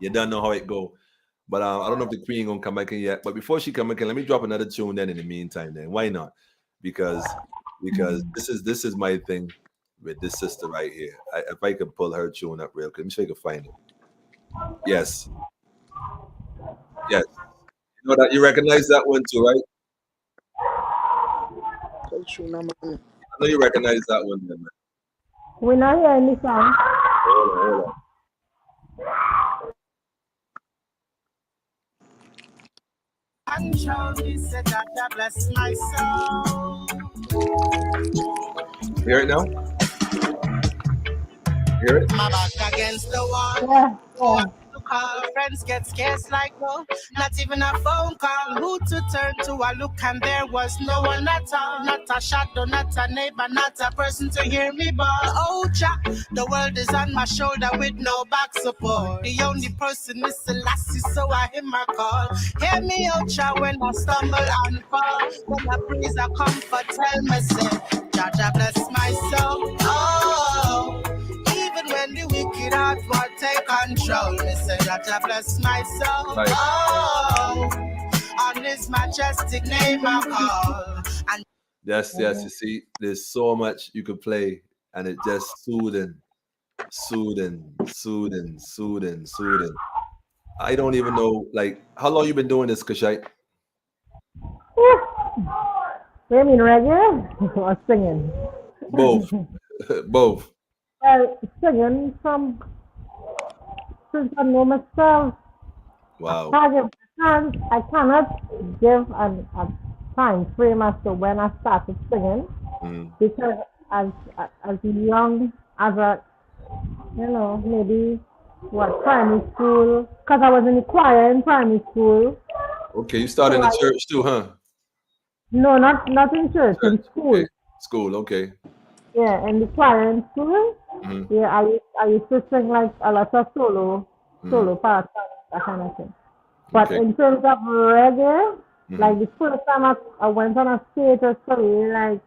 you don't know how it go. But I don't know if the queen gonna come back in yet. But before she come back in, let me drop another tune. Then in the meantime, then why not? Because this is my thing with this sister right here. If I could pull her tune up real quick, let me see if I can find it. Yes, yes. You know that you recognize that one too, right? Culture number. I know you recognize that one, then, man. We not hear any song. Hold on. control. Me say that I bless my soul. Hear it now? Hear it? My back against the wall. Yeah, Who I yeah. to call? Friends get scarce like no, not even a phone call. Who to turn to? I look and there was no one at all. Not a shadow, not a neighbor, not a person to hear me bawl. Oh, Jack, the world is on my shoulder with no back support. The only person is the lassie, so I hear my call. Hear me out, Jack, when I stumble and fall. When I praise, I comfort, tell me, say, Jaja bless my soul. Oh. Even when the wicked heart will take control, me say that I bless my soul. Right. Oh, on His majestic name I call. And Yes, yes. You see, there's so much you could play, and it just soothing. I don't even know, like, how long you been doing this, Kushite? You mean reggae or singing? Both, both. Singing from since I know myself. Wow. I cannot give a time frame as to when I started singing Mm. because as young as a maybe what primary school because I was in the choir in primary school. Okay, you started So in the church too, huh? no, not in church, Church. in school. Okay. School. Okay. Yeah, in the choir in school. Mm-hmm. Yeah, I used to sing like a lot of solo parts, that kind of thing. But Okay. in terms of reggae, Mm-hmm. like the first time I went on a stage was probably like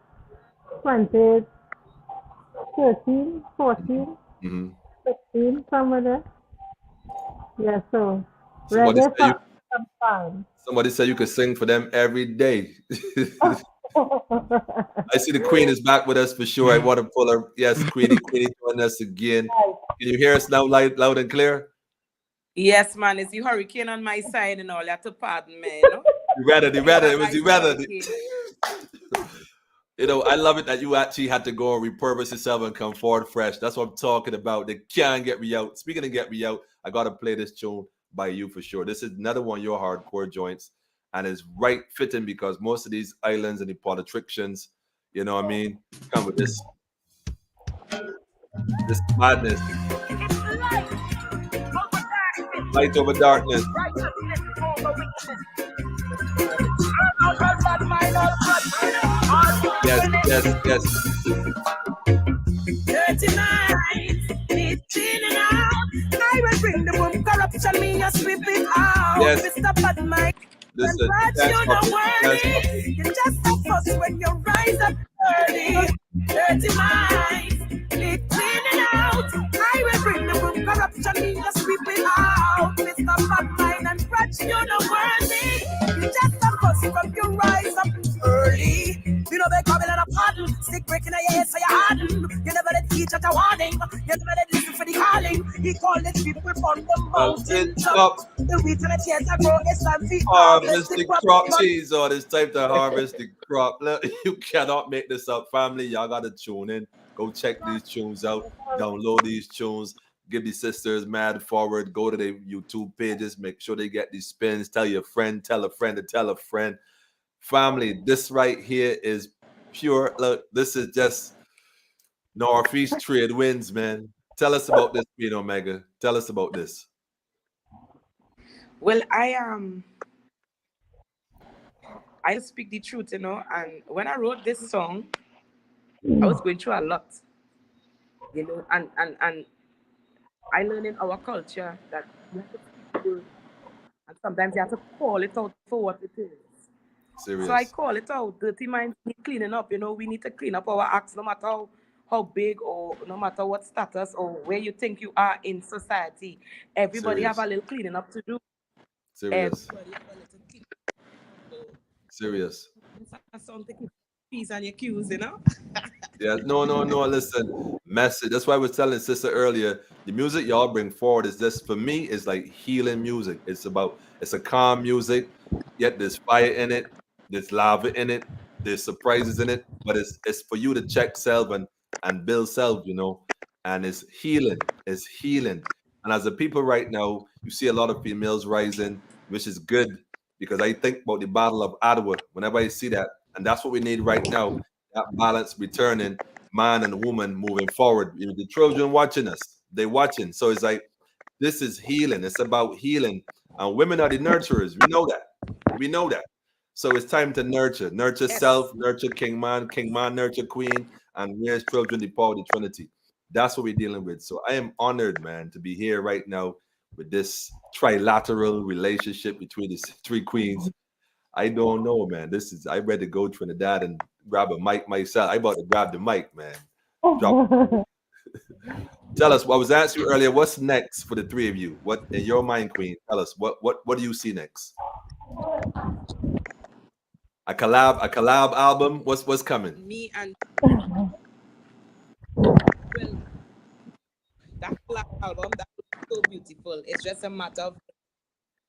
2013, 14, Mm-hmm. 16, somewhere there. Yeah, so Somebody reggae said you. for some time. Somebody said you could sing for them every day. I see the Queen is back with us for sure. I want to pull her. Yes, Queenie join us again. Can you hear us now, loud and clear? Yes, man, it's the hurricane on my side and all. You have to pardon me, you know. The weather. It was the Nice weather. hurricane. You know, I love it that you actually had to go and repurpose yourself and come forward fresh. That's what I'm talking about. They can't get me out. Speaking of get me out, I got to play this tune by you for sure. This is another one of your hardcore joints, and it's right fitting because most of these islands and the politicians, you know what I mean, come with this madness, light over darkness. Yes, yes, yes. dirty minds, it's in and out. I will bring the boom corruption, me a sweep it out. Yes. Mr. Bad Mike. Listen, But can't you're stop not it. Can't stop it. worthy. You're just a fuss when you rise up early. Dirty minds, it's in and out. I will bring the boom corruption, me a sweep it out. Mr. Bad Mind and scratch, you're not worthy. You're just a fuss when you rise up early. You know they coming on a pardon, stick breaking your head so you harden. You never let teach at a warning, you never let listen for the calling. He called the people from the mountain top. The wheat and the tears that grow, it's time to Harvest the crop cheese, or it's time to harvest the crop. Look, you cannot make this up, family. Y'all gotta tune in. Go check these tunes out. Download these tunes. Give the sisters mad forward. Go to their YouTube pages. Make sure they get these spins. Tell your friend. Tell a friend to tell a friend. Family, this right here is pure. Look, this is just Northeast trade wins, man. Tell us about this, Queen Omega. Tell us about this. Well, I speak the truth, you know, and when I wrote this song, I was going through a lot, you know, and I learned in our culture that you have to speak the word, and sometimes you have to call it out for what it is. Serious. So I call it out. Dirty minds need cleaning up. You know, we need to clean up our acts, no matter how big or no matter what status or where you think you are in society. Everybody Serious. have a little cleaning up to do. Serious. Everybody have a little cleaning up. Serious. Song to keep P's and your Q's, you know. Yeah, no. Listen, message. That's why I was telling sister earlier. The music y'all bring forward is just for me is like healing music. It's a calm music, yet there's fire in it, there's lava in it, there's surprises in it. But it's for you to check self and build self, you know. And it's healing. It's healing. And as a people right now, you see a lot of females rising, which is good. because I think about the Battle of Ottawa whenever I see that, and that's what we need right now. That balance returning, man and woman moving forward. You know, the children watching us, they watching. So it's like this is healing. It's about healing, and women are the nurturers. We know that. We know that. So it's time to nurture, nurture Yes. self, nurture king man, nurture queen, and here's children, the power of the Trinity. That's what we're dealing with. So I am honored, man, to be here right now with this trilateral relationship between these three queens. I don't know, man. This is I ready to go Trinidad and grab a mic myself. I about to grab the mic, man. Drop. Tell us. I was asking you earlier. What's next for the three of you? What in your mind, Queen? Tell us. What do you see next? A collab album. What's coming? Me and well, that collab album that was so beautiful. It's just a matter of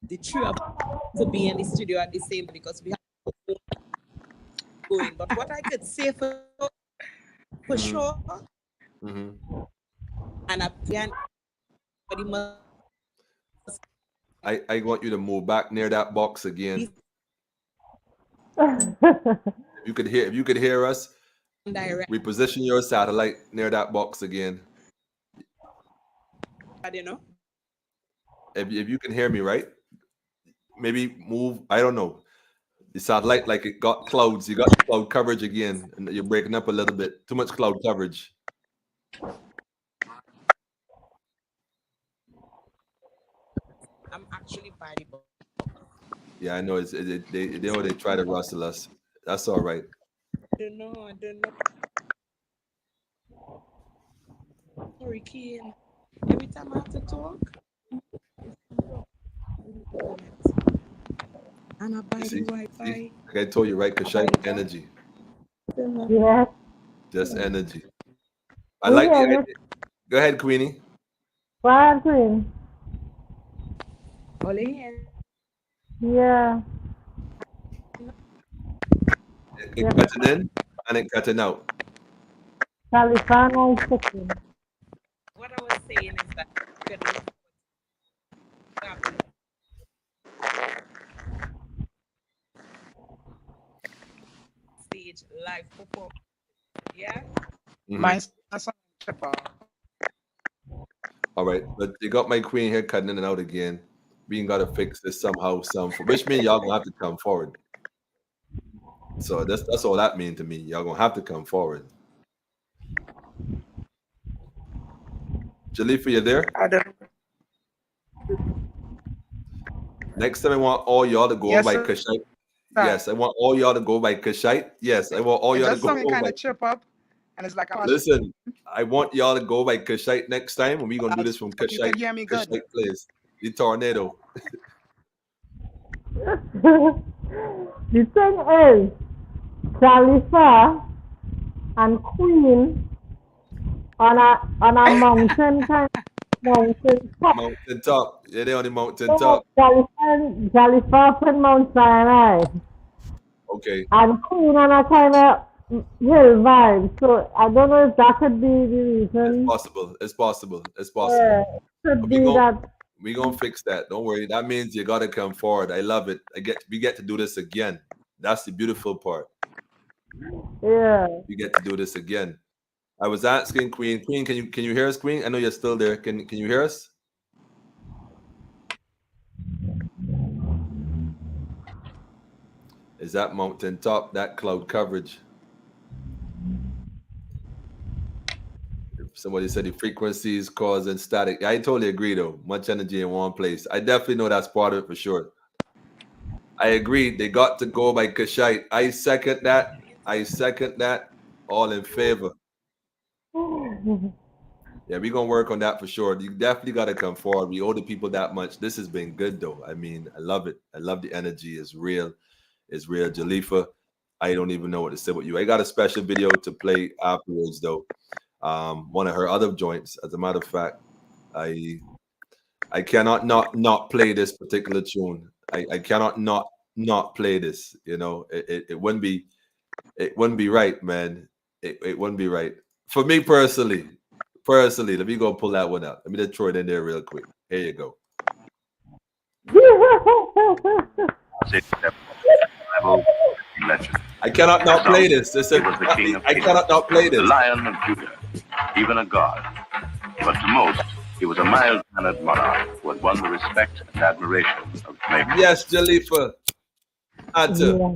the three of us to be in the studio at the same time because we have going. But what I could say for sure, and again, I want you to move back near that box again. If you could hear us, reposition your satellite near that box again. I don't know. If you can hear me, right? Maybe move. I don't know. The satellite like it got clouds. You got cloud coverage again, and you're breaking up a little bit. Too much cloud coverage. I'm actually by the box. Yeah, I know. They try to rustle us. That's all right. I don't know. Sorry, Keen. Every time I have to talk, and I buy the Wi-Fi. Like I told you, right? Kushite energy. Yeah. Just energy. I like the idea. Go ahead, Queenie. What, Queen? Only Yeah. It cutting in and it cutting out. Jalifa is cooking. what I was saying is that you could look stage live performance. Yeah. My that's on Chipper. All right, but they got my queen here cutting in and out again. We ain't gotta fix this somehow, which means y'all gonna have to come forward. So that's all that means to me. Y'all gonna have to come forward. Jalifa, you there? I don't. Next time I want all y'all to go Yes, by sir. Kushite. Yes, I want all y'all to go by Kushite. Yes, I want all It y'all to just go something kind by. of chip up, and it's like Listen, I want y'all to go by Kushite next time, and we're gonna do this from You Kushite. can hear me good. Kushite plays the tornado. The thing is, Jalifa and Queen on a mountain mountain top. Mountain top. Yeah, they on the mountain So top. Jalifa up in Mount Sinai Okay. and Queen on a kind of hill vibe. So I don't know if that could be the reason. It's possible. Could But be that. we gonna fix that. Don't worry. That means you gotta come forward. I love it. We get to do this again. That's the beautiful part. Yeah. We get to do this again. I was asking Queen. Queen, can you hear us, Queen? I know you're still there. Can you hear us? Is that mountain top, that cloud coverage? Somebody said the frequencies causing static. I totally agree, though. Much energy in one place. I definitely know that's part of it for sure. I agree. They got to go by Kushite. I second that. All in favor. Yeah, we're going to work on that for sure. You definitely got to come forward. We owe the people that much. This has been good, though. I mean, I love it. I love the energy. It's real. Jalifa, I don't even know what to say with you. I got a special video to play afterwards, though. One of her other joints. As a matter of fact, I cannot not play this particular tune. I cannot not play this. You know, it wouldn't be right, man. It wouldn't be right for me personally. Let me go pull that one out. Let me just throw it in there real quick. Here you go. cannot not play this. He was the king of I kings, cannot not play the this. lion of Judah, even a god. But to most, he was a mild-mannered monarch who had won the respect and admiration of neighbors. Yes, Jalifa. Had Yeah.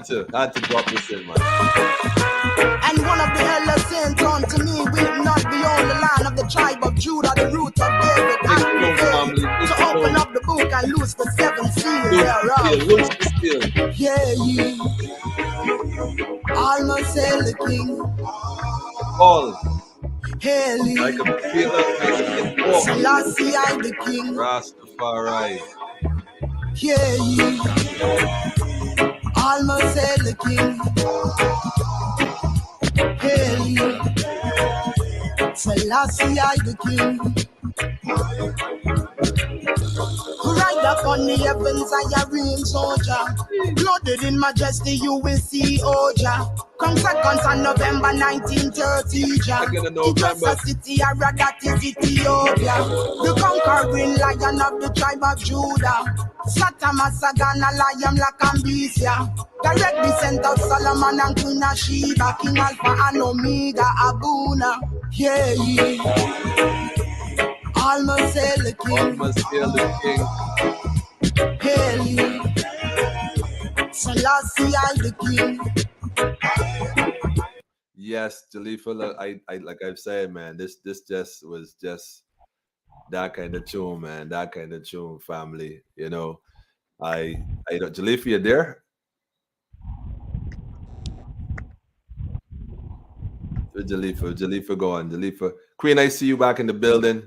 to drop this in, man. And one of the elders saints unto me, will not be on the line of the tribe of Judah, the root of David, and prevail to open up the book and loose the seven seals thereof. Loose the seal. Yeah, ye. Almost hail the king. All. Hail ye. I can feel it. Oh. Selassie, I the king. Rastafari. Yeah, ye. Almost hail the king. Hail ye. Selassie, I the king. Ride up on the heavens, I a reign soldier. Blooded in majesty, you will see Oja. Come 2nd of November 1930, Jah. It was a city, a rat that is Ethiopia. The conquering lion of the tribe of Judah. Satama Sagana, Lion Lakambisia. Direct descent of Solomon and Queen of Sheba. King Alpha and Omega, Abuna. Yeah, yeah. Almost hail the king. Almost hail the king. Hail ye. Selassie, I the king. Yes, Jalifa. Look, I like I've said, man. This just was just that kind of tune, man. That kind of tune, family. You know, I Jalifa, you there? Jalifa, go on, Jalifa. Queen, I see you back in the building.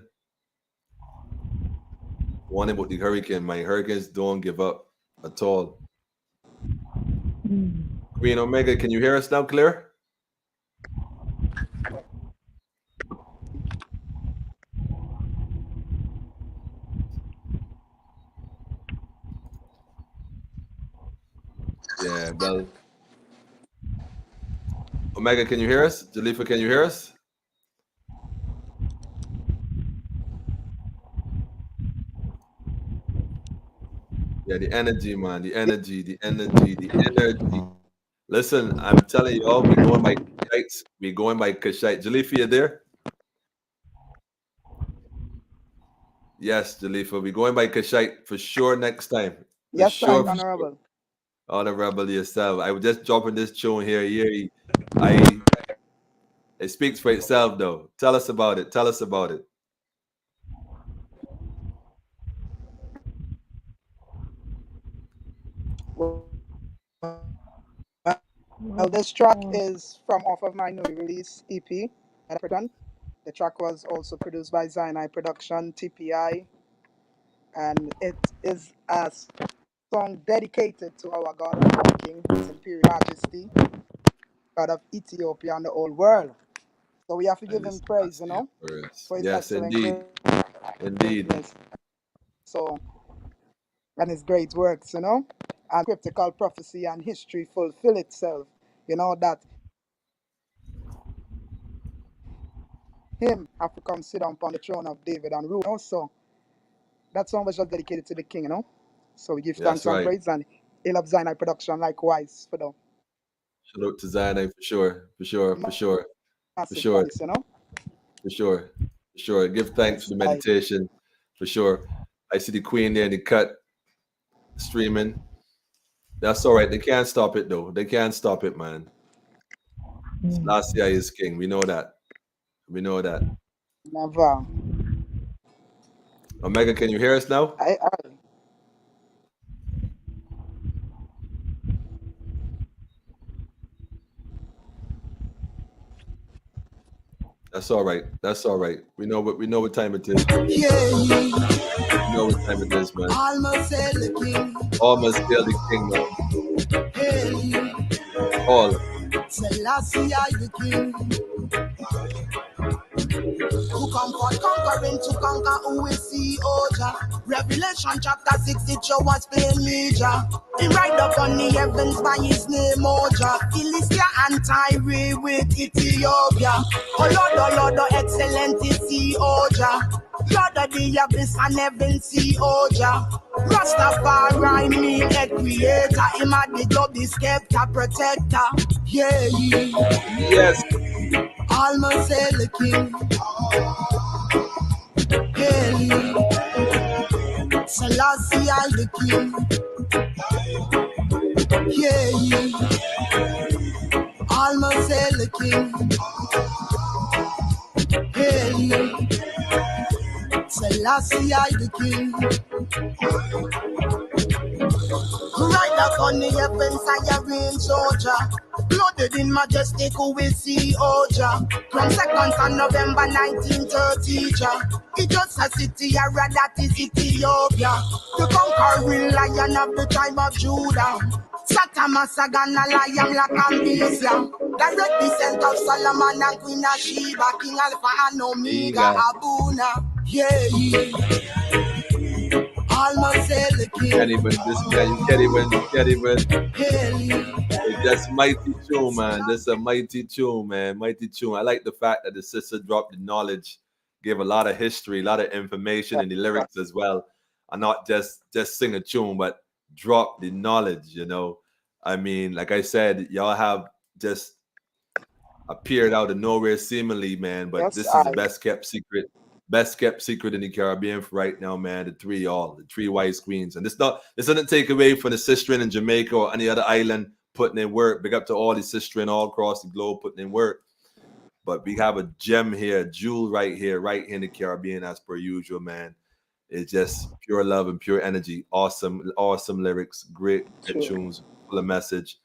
One about the hurricane. My hurricanes don't give up at all. Queen Omega, can you hear us now, clear? Yeah, well. Omega, can you hear us? Jalifa, can you hear us? Yeah, the energy, man. The energy. Listen, I'm telling you all, we're going by Kushite. We're going by Kushite. Jalifa, you there? Yes, Jalifa. We're going by Kushite for sure next time. For Yes, sure, sir, Honorable. Sure. Honorable yourself. I was just dropping this tune here. It speaks for itself, though. Tell us about it. Well, this track is from off of my newly released EP that I produced. The track was also produced by Cyanide Production, TPI, and it is a song dedicated to our God of King, His Imperial Majesty, God of Ethiopia and the whole world. So we have to give him praise, you know, for his excellent greatness. So, and his great works, you know, and cryptical prophecy and history fulfill itself. You know that him have to come sit down upon the throne of David and rule. Also, that song was just dedicated to the king, you know. So we give thanks and praise, and he'll have Cyanide Production likewise for the. Shout out to Cyanide for sure. Massive thanks, you know. For sure. Give thanks for the meditation, for sure. I see the Queen there in the cut streaming. That's all right. They can't stop it though. They can't stop it, man. Last year is king. We know that. Never. Omega, can you hear us now? That's all right. We know what time it is. We know what time it is, man. Almost hail the king, man. All. Selassie, I the king. Who come for conquering to conquer who will see Oja. Revelation chapter 6, it show us plainly Jah. He ride up on the heavens by his name Oja. Philistia and Tyre with Ethiopia. Oh Lord, excellent is see Oja. Lord of the abyss and heaven see Oja. Rastafari mean head creator. Him a the globe, the scepter, protector. Yeah, Yes. almost say the king. Yeah, Selassie I the king. Yeah, almost say the king. Yeah, Selassie I the king. Ride up on the heavens, I rain soldier. Blooded in majestic, who will see Oja. From 2nd of November 1930, it just a city, that is Ethiopia. The conquering lion of the tribe of Judah. Satamasagan, a lion like Amnesia. Direct descent of Solomon and Queen of Sheba. King Alpha and Omega, Abuna. Yeah, almost say the king. Can't even, this guy, you can't even. That's mighty tune, man. That's a mighty tune, man. Mighty tune. I like the fact that the sister dropped the knowledge, gave a lot of history, a lot of information in the lyrics as well. And not just sing a tune, but drop the knowledge, you know. I mean, like I said, y'all have just appeared out of nowhere seemingly, man. But Yes, this is the best kept secret in the Caribbean for right now, man. The three wise queens. And this doesn't take away from the sister in Jamaica or any other island putting in work. Big up to all the sister all across the globe putting in work. But we have a gem here, a jewel right here in the Caribbean, as per usual, man. It's just pure love and pure energy. Awesome lyrics, great tunes, full of message.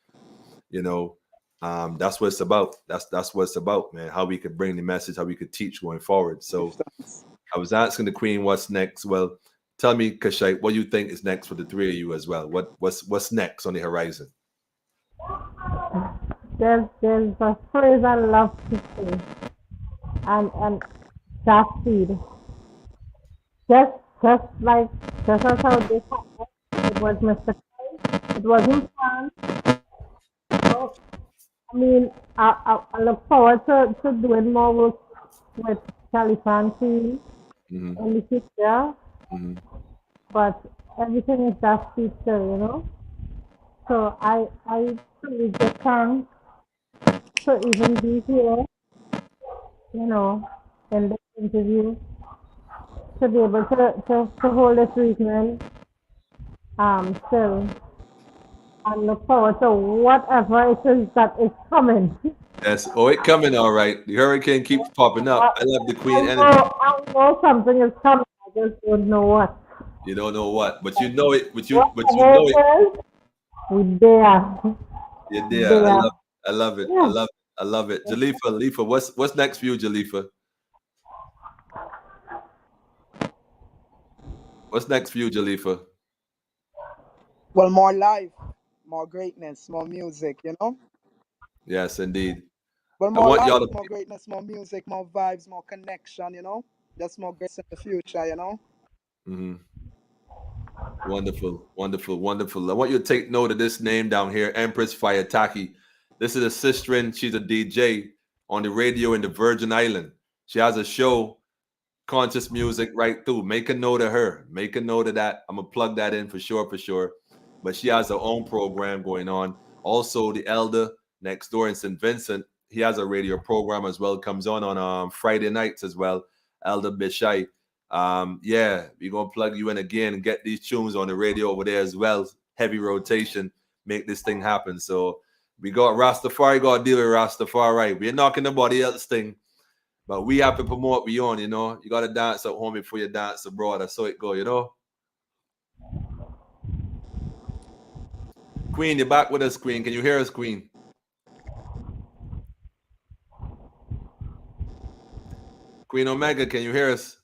You know, that's what it's about. That's what it's about, man. How we could bring the message, how we could teach going forward. So I was asking the queen what's next. Well, tell me, Kushite, what you think is next for the three of you as well. What's next on the horizon? There's a phrase I love to say, and that seed. Just as how this happened, it was Mr. It wasn't planned. So, I mean, I look forward to doing more work with Jalifa and Queen in the future. But everything is just future, you know. So I truly just thanks to even be here, you know, in this interview, to be able to hold this evening still, and look forward to whatever it is that is coming. Yes. Oh, it's coming all right. The hurricane keeps popping up. I love the queen energy. I know something is coming. I just don't know what. You don't know what, but you know it. But you know it. We're there. You're there. I love it. Yeah. I love it. Jalifa, what's next for you, Jalifa? What's next for you, Jalifa? Well, more life, more greatness, more music, you know? Yes, indeed. Well, more life, more greatness, more music, more vibes, more connection, you know? Just more grace in the future, you know? Wonderful. I want you to take note of this name down here, Empress Fayataki. This is a sister. She's a DJ on the radio in the Virgin Island. She has a show, Conscious Music, right through. Make a note of her. Make a note of that. I'm going to plug that in for sure. But she has her own program going on. Also, the elder next door in St. Vincent, he has a radio program as well. Comes on Friday nights as well. Elder Bishai. Yeah, we're going to plug you in again and get these tunes on the radio over there as well. Heavy rotation. Make this thing happen. So we got Rastafari, got to deal with Rastafari. We're knocking nobody else thing. But we have to promote what we on, you know. You got to dance at home before you dance abroad. That's how it go, you know. Queen, you're back with us, Queen. Can you hear us, Queen? Queen Omega, can you hear us?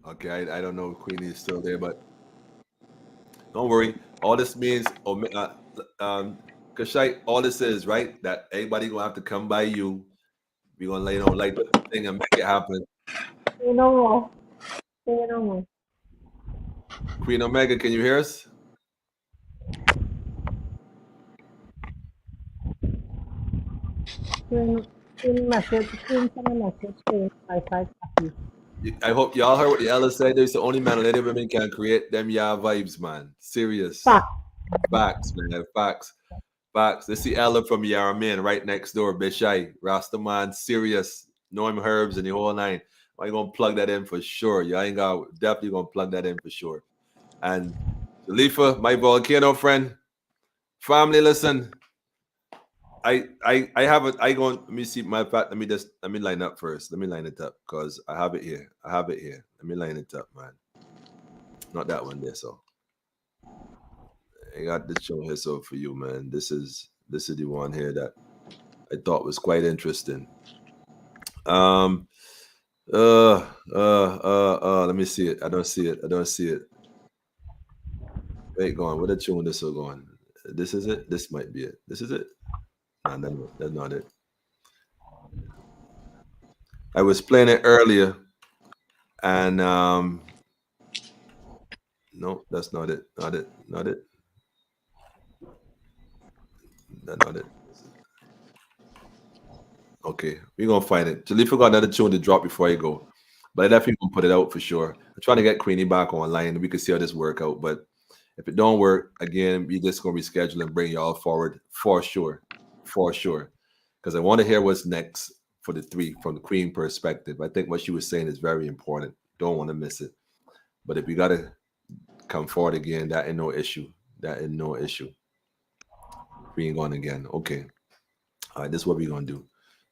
Okay, I don't know if Queenie is still there, but don't worry. All this means, Kushite, all this is, right, that everybody going to have to come by you. We're going to lay on like the thing and make it happen. You know what? Queen Omega, can you hear us? Queen Queen sent a message saying Wi-Fi copy. I hope y'all heard what the Ella said. There's the only man and lady women can create them yeah vibes, man. Serious. Fact. Facts, man. Facts. Facts. This the Ella from Yaramin right next door, Bishai. Rastaman, serious. Noam Herbs and the whole nine. I ain't gonna plug that in for sure. Y'all ain't got definitely gonna plug that in for sure. And Jalifa, my volcano friend, family, listen. I have it. I go. Let me see. My fact. Let me line up first. Let me line it up because I have it here. I have it here. Let me line it up, man. Not that one there. So I got this show here. So for you, man, this is the one here that I thought was quite interesting. Let me see it. I don't see it. I don't see it. Wait, go on. What the tune this will go on? This is it. This might be it. This is it. No, that's not it. I was playing it earlier, and no, that's not it. Not it. Not it. That's not it. Okay, we're gonna find it. Jalifa got another tune to drop before I go, but I definitely gonna put it out for sure. I'm trying to get Queenie back online. We can see how this work out, but if it don't work again, we just gonna reschedule and bring y'all forward for sure, because I want to hear what's next for the three from the Queen perspective. I think what she was saying is very important. Don't want to miss it. But if you gotta come forward again, that ain't no issue. That ain't no issue. Queen going again. Okay. All right. This is what we're gonna do.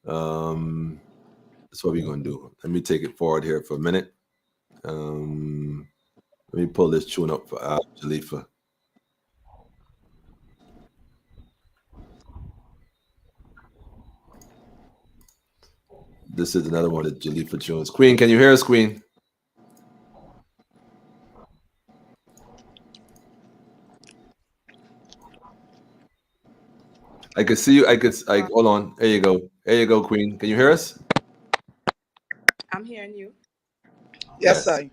That's what we're gonna do. Let me take it forward here for a minute. Let me pull this tune up for Jalifa. This is another one of Jalifa tunes. Queen, can you hear us, Queen? I could see you. Hold on. There you go. There you go, Queen. Can you hear us? I'm hearing you. Yes, I.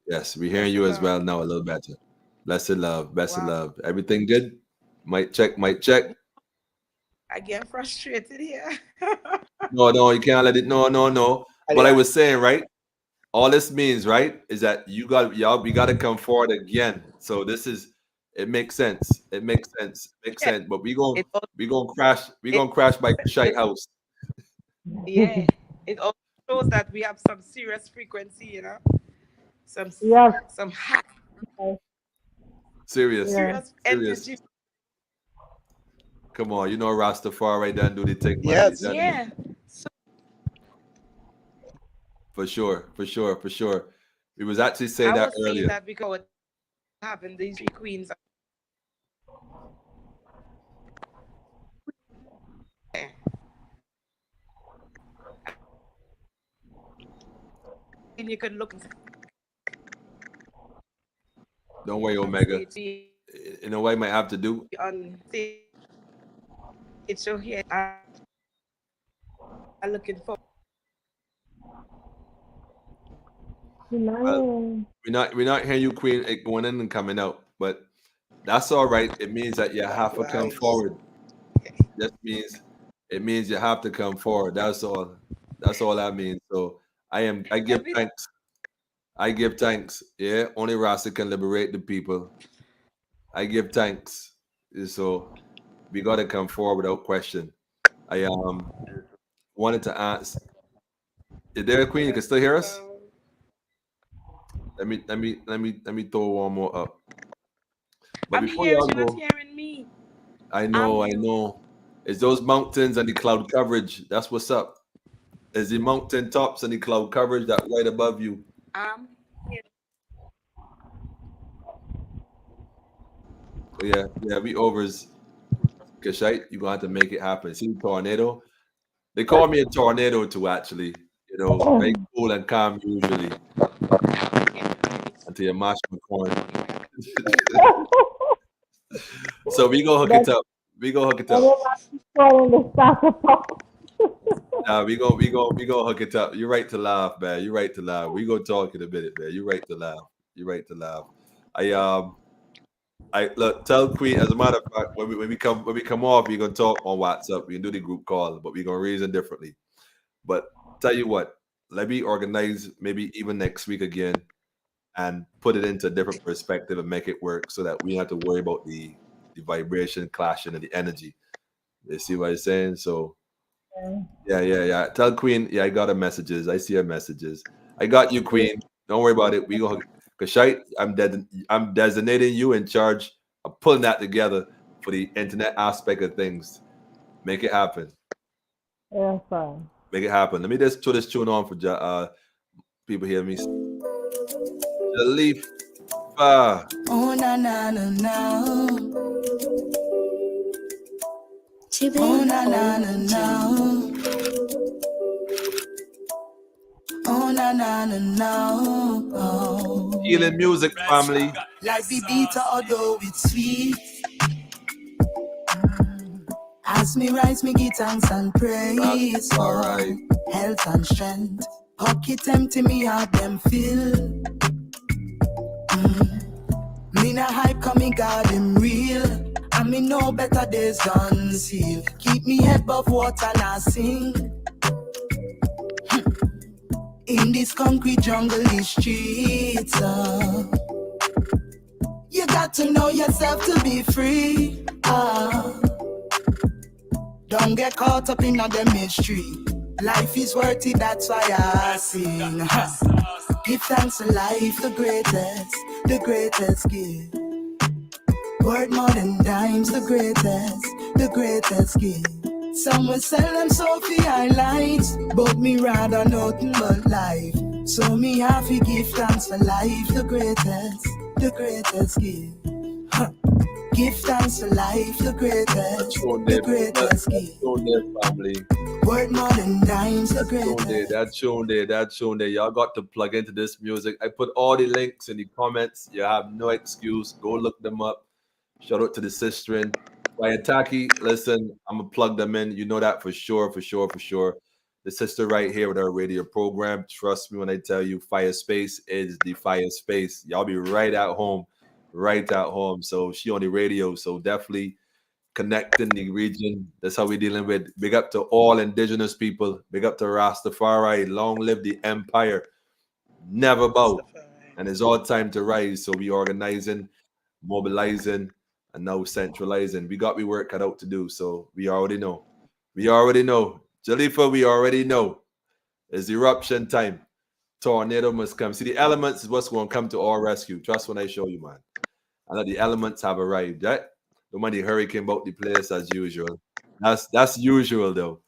Yes, we're hearing you as well now a little better. Blessed love, blessed love. Everything good? Mic check, mic check. I get frustrated here. No, you can't let it. No. What I was saying, right? All this means, right, is that we got to come forward again. So it makes sense. It makes sense. But we gonna crash by Kushite house. Yeah, it also shows that we have some serious frequency, you know, some high Serious. serious energy. Come on, you know Rastafari done do the thing, man. Yes. Yeah. So For sure. We was actually saying I that was saying earlier. that because having these three queens. And you could look Don't worry, on Omega. stage, In a way, might have to do. on stage. It's so here. I'm looking for. We're not hearing you, Queen, going in and coming out, but that's all right. It means that you have to come forward. That means it means you have to come forward. That's all. That's all that means. So I give thanks. I give thanks. Yeah, only Rasta can liberate the people. I give thanks. So we gotta come forward without question. I wanted to ask. Is there a Queen? You can still hear us? Let me throw one more up. But I'm before hearing y'all you, not go, hearing me. I know. It's those mountains and the cloud coverage. That's what's up. It's the mountain tops and the cloud coverage that right above you. Yeah, we overs. Kushite, you're gonna have to make it happen. See tornado. They call me a tornado too, actually. You know, very cool and calm usually. Until you mash my corn. So we go hook it up. We go hook it up. Nah, we go hook it up. You're right to laugh, man. You're right to laugh. We go talk in a minute, man. You're right to laugh. You're right to laugh. I look tell Queen. As a matter of fact, when we come off, we're gonna talk on WhatsApp. We can do the group call, but we're gonna reason differently. But tell you what, let me organize maybe even next week again and put it into a different perspective and make it work so that we don't have to worry about the vibration clashing and the energy. You see what I'm saying? So yeah. Tell Queen, yeah, I got her messages. I see her messages. I got you, Queen. Don't worry about it. We gonna Kushite, I'm designating you in charge of pulling that together for the internet aspect of things. Make it happen. Yeah, sir. Make it happen. Let me just throw this tune on for people hear me. Jalifa. Oh na na na na. Oh na na na na. Oh na na na na. Oh. Healing music family. Like the bitter although it's sweet. As me rise, me give thanks and praise for right. health and strength. Pocket empty, me have them fill. Me na hype, come me God him real. And me know better days done seal. Keep me head above water and I sing. In this concrete jungle, these streets. You got to know yourself to be free. Don't get caught up in the mystery. Life is worth it, that's why I sing. Give thanks to life, the greatest gift. Worth more than dimes, the greatest gift. Some will sell them Sophie highlights, but me rather nothing but life. So me have to give thanks for life, the greatest gift. Give thanks for life, the greatest gift. Family. Word more than dimes, the greatest. That tune there. Y'all got to plug into this music. I put all the links in the comments. You have no excuse. Go look them up. Shout out to the sister. Wayataki, listen, I'm gonna plug them in. You know that for sure. The sister right here with our radio program. Trust me when I tell you, Fire Space is the Fire Space. Y'all be right at home. So she on the radio. So definitely connecting the region. That's how we're dealing with. Big up to all indigenous people. Big up to Rastafari. Long live the empire. Never bow. And it's all time to rise. So we organizing, mobilizing, and now centralizing. We got work cut out to do. So we already know. Jalifa, we already know. It's eruption time. Tornado must come. See, the elements is what's going to come to our rescue. Trust when I show you, man. I know the elements have arrived, right? The money hurricane about the place as usual. That's usual though.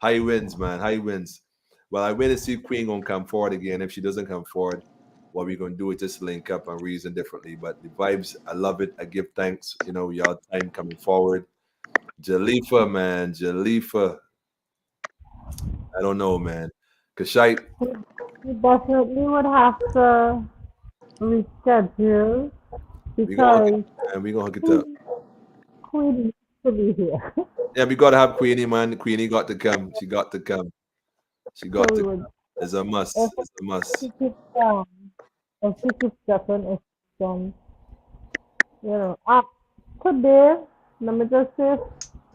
High winds, man. High winds. Well, I wait to see Queen gonna come forward again. If she doesn't come forward, what we're gonna do is just link up and reason differently. But the vibes, I love it. I give thanks. You know, y'all time coming forward. Jalifa, man. Jalifa. I don't know, man. Kushite. We definitely would have to reschedule because we gonna hook it up. Queen needs to be here. Yeah, we gotta have Queenie, man. Queenie got to come. She got to come. It's a must. It's a must. If she keeps stepping, if she can, you know. Today, let me just say,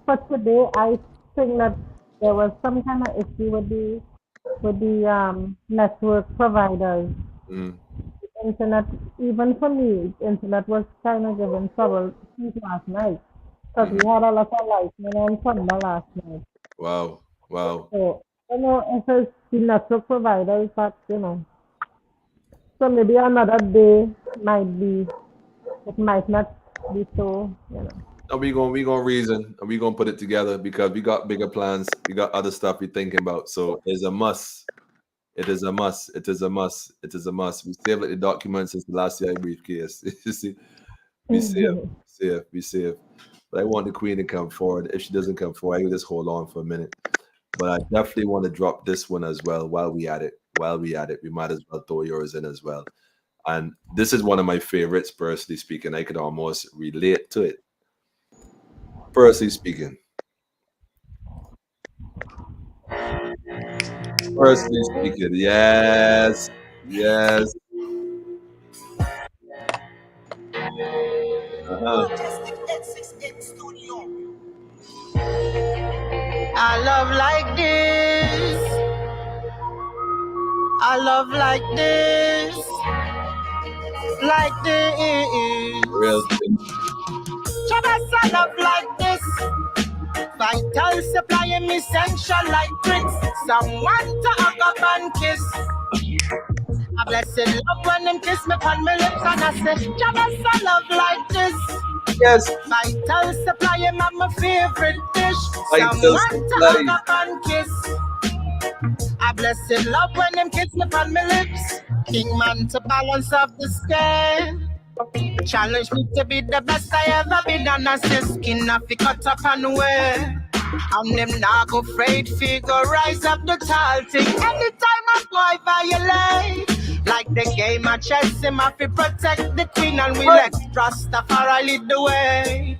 for today, I think that there was some kind of issue with the network providers. Internet, even for me, internet was kind of giving trouble since last night because we had a lot of lightning and thunder last night. Wow. So, if it's the network providers that, so maybe another day it might not be so, No, we gonna reason and we gonna put it together because we got bigger plans. We got other stuff we're thinking about. So it's a must. It is a must. We saved the documents since the last year briefcase. You see, be safe. But I want the Queen to come forward. If she doesn't come forward, I can just hold on for a minute. But I definitely want to drop this one as well while we at it. We might as well throw yours in as well. And this is one of my favorites, personally speaking. I could almost relate to it. Personally speaking. Yes. Majestic 868 Studio. I love like this. I love like this. Like this. Real thing. Travis, I love like this. Vital supplying essential like bricks. Someone to hug up and kiss. A blessed love when them kiss me on my lips and I say, Travis, I love like this. Yes. Vital supplying my favorite dish. Vital Someone to supply. hug up and kiss. A blessed love when them kiss me on my lips. King man to balance up the scale. Challenge me to be the best I ever been, and I say skin off the cut up and wear. And them now go afraid figure rise up the tall thing. Anytime a boy violate, like the game of chess, him have to protect the queen, and we let Rastafari lead the way.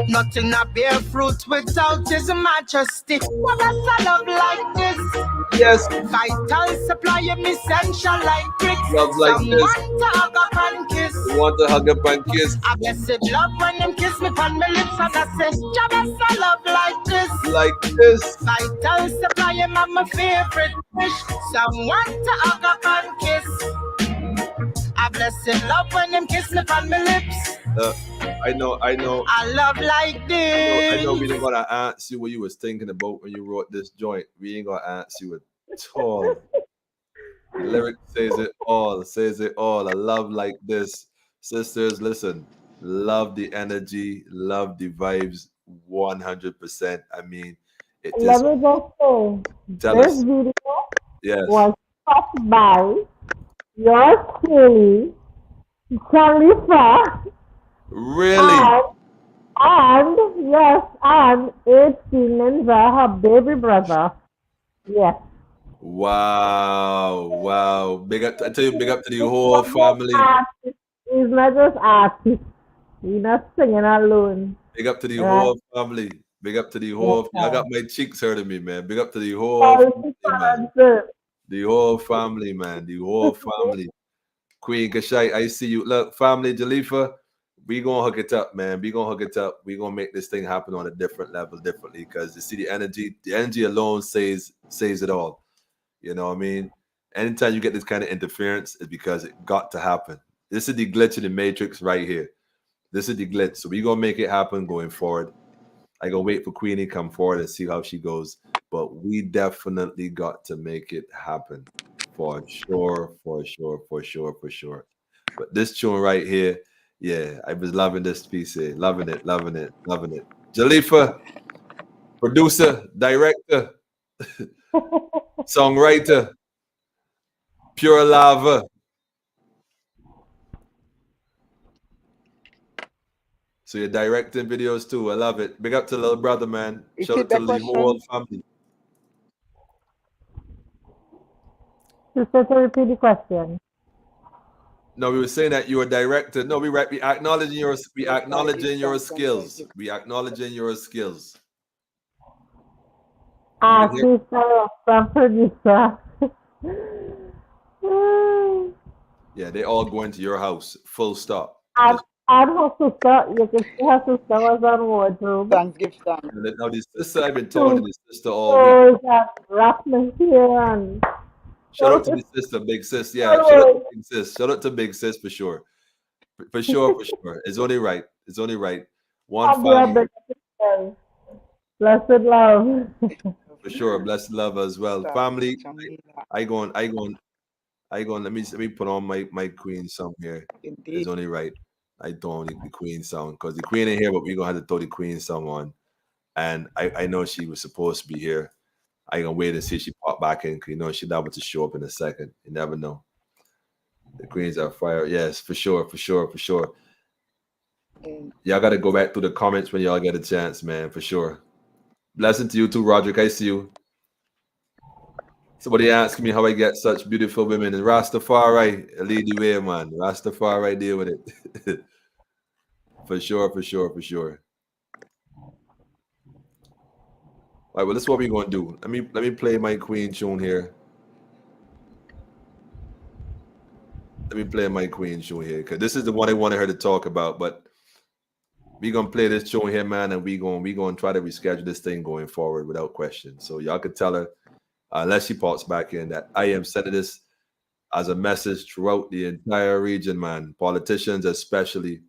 Nothing a bear fruit without his majesty. What does I love like this? Yes. Vital supply of essential like bricks. Love like Someone this. to hug up and kiss. You want to hug up and kiss? A blessed love when them kiss me on my lips, and I say, Jabez, I love like this. Like this. Vital supply of my favorite dish. Someone to hug up and kiss. A blessed love when them kiss me on my lips. I know. I love like this. I know we didn't gonna ask you what you was thinking about when you wrote this joint. We ain't gonna ask you at all. The lyric says it all. Says it all. I love like this. Sisters, listen. Love the energy. Love the vibes. 100%. I mean, it just. Let me just say, Tell this us. video Yes. was shot by yours truly, Jalifa, Really? and yes, and 18 Ninja, her baby brother. Yes. Wow. Big up. I tell you, big up to the whole family. He's not just artist. He's not singing alone. Big up to the Yeah. whole family. Big up to the whole. I got my cheeks hurting me, man. Big up to the whole family, man. The whole family, man. The whole family. Queen Kushite, I see you. Look, family, Jalifa, we gonna hook it up, man. We gonna hook it up. We gonna make this thing happen on a different level, differently. Because you see the energy alone says it all. You know what I mean? Anytime you get this kind of interference, it's because it got to happen. This is the glitch in the matrix right here. This is the glitch. So we gonna make it happen going forward. I gonna wait for Queenie come forward and see how she goes. But we definitely got to make it happen. For sure. But this tune right here, yeah, I was loving this piece here. Loving it. Jalifa, producer, director, songwriter, pure lava. So you're directing videos too. I love it. Big up to little brother, man. Shout out to the whole family. Sister, to repeat the question. No, we were saying that you were directed. No, we acknowledging your skills. We acknowledging your skills. Artist, director, producer. Yeah, they all going to your house. Full stop. And her sister, you can see her sister was on wardrobe. Thanks, give thanks. Now this sister, I've been talking to this sister all week. And wrapping here and Shout out to the sister, big sis. Yeah, shout out to big sis. Shout out to big sis for sure. For sure. It's only right. One family. Blessed love. For sure. Blessed love as well. Family. I go on. Let me put on my queen song here. Indeed. It's only right. I don't need the queen song because the queen ain't here, but we're gonna have to throw the queen song on. And I know she was supposed to be here. I gonna wait and see if she pop back in because she's able to show up in a second. You never know. The queens are fire. Yes, for sure. Y'all gotta go back through the comments when y'all get a chance, man, for sure. Blessing to you too, Roderick. I see you. Somebody asking me how I get such beautiful women. And Rastafari lead the way, man. Rastafari deal with it. For sure. All right, well, this is what we're gonna do. Let me play my queen tune here. Because this is the one I wanted her to talk about. But we gonna play this tune here, man, and we gonna try to reschedule this thing going forward without question. So y'all could tell her, unless she pops back in, that I am sending this as a message throughout the entire region, man. Politicians especially,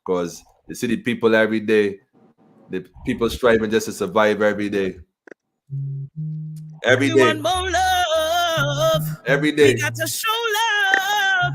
because the city people every day, the people striving just to survive every day. Every We day. want more love. Every We day. got to show love.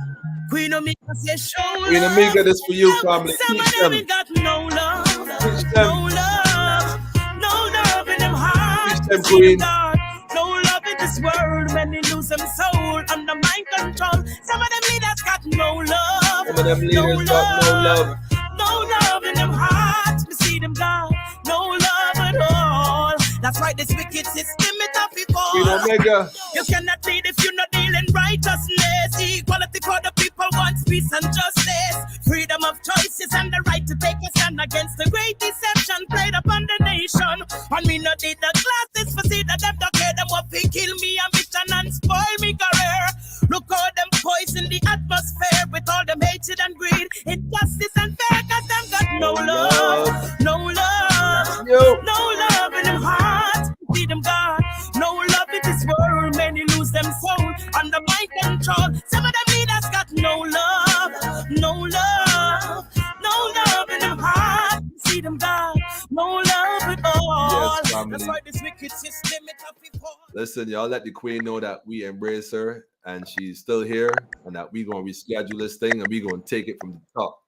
Queen Omega say show Queen love. Amiga, this for you, family. Some Teach of them them. ain't got no love. Teach No them. love. No love in them Teach hearts. them, See them Queen. God. No love in this world when they lose them soul under mind control. Some of them leaders got no love. Some of them No leaders got no love. love. No love in them hearts. We see them God. No love at all. That's why this wicked system is up before. Queen Omega. You cannot lead if you're not dealing righteousness. Equality for the people wants peace and justice. Freedom of choices and the right to take a stand against the great deception played upon the nation. And me not need the glasses for see that them don't care them what they kill me ambition and spoil me career. Look how them poison the atmosphere with all them hatred and greed. Injustice and fair cause them got no love. No love. Yo. No love in them hearts. See them God. No love in this world. Many lose them soul under my control. Some of them leaders got no love. No love. No love in them hearts. See them God. No love at all. Yes, family. That's why this wicked system is up before. Listen, y'all let the queen know that we embrace her and she's still here and that we gonna reschedule this thing and we gonna take it from the top.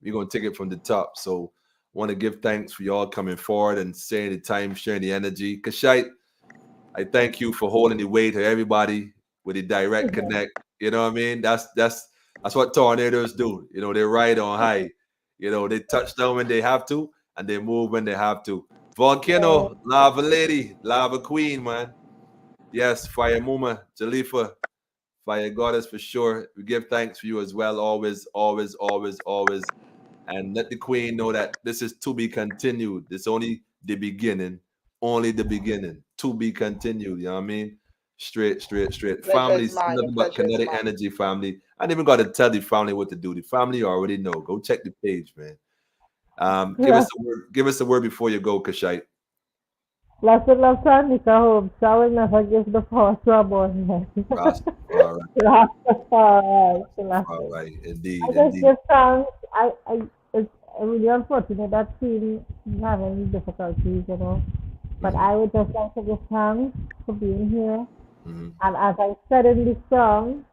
We're gonna take it from the top. So want to give thanks for y'all coming forward and sharing the time, sharing the energy. Kushite, I thank you for holding the weight of everybody with a direct connect. You know what I mean? That's what tornadoes do. You know, they ride on high. You know, they touch down when they have to and they move when they have to. Volcano, lava lady, lava queen, man. Yes, fire muma, Jalifa, fire goddess for sure. We give thanks for you as well, always, always, always, always. And let the queen know that this is to be continued. It's only the beginning, to be continued. You know what I mean? Straight. Pleasure's Family's mine. The nothing but pleasure is kinetic mine. energy, family. I ain't even got to tell the family what to do. The family already know. Go check the page, man. Give us a word before you go, Kushite. Lots of love to Anika home. So I will never give the power to a boy. Rastafari. All right. Indeed. I just give thanks. It's really unfortunate that team is having difficulties, you know. But I would just like to give thanks for being here. Mhm. And as I said in this song,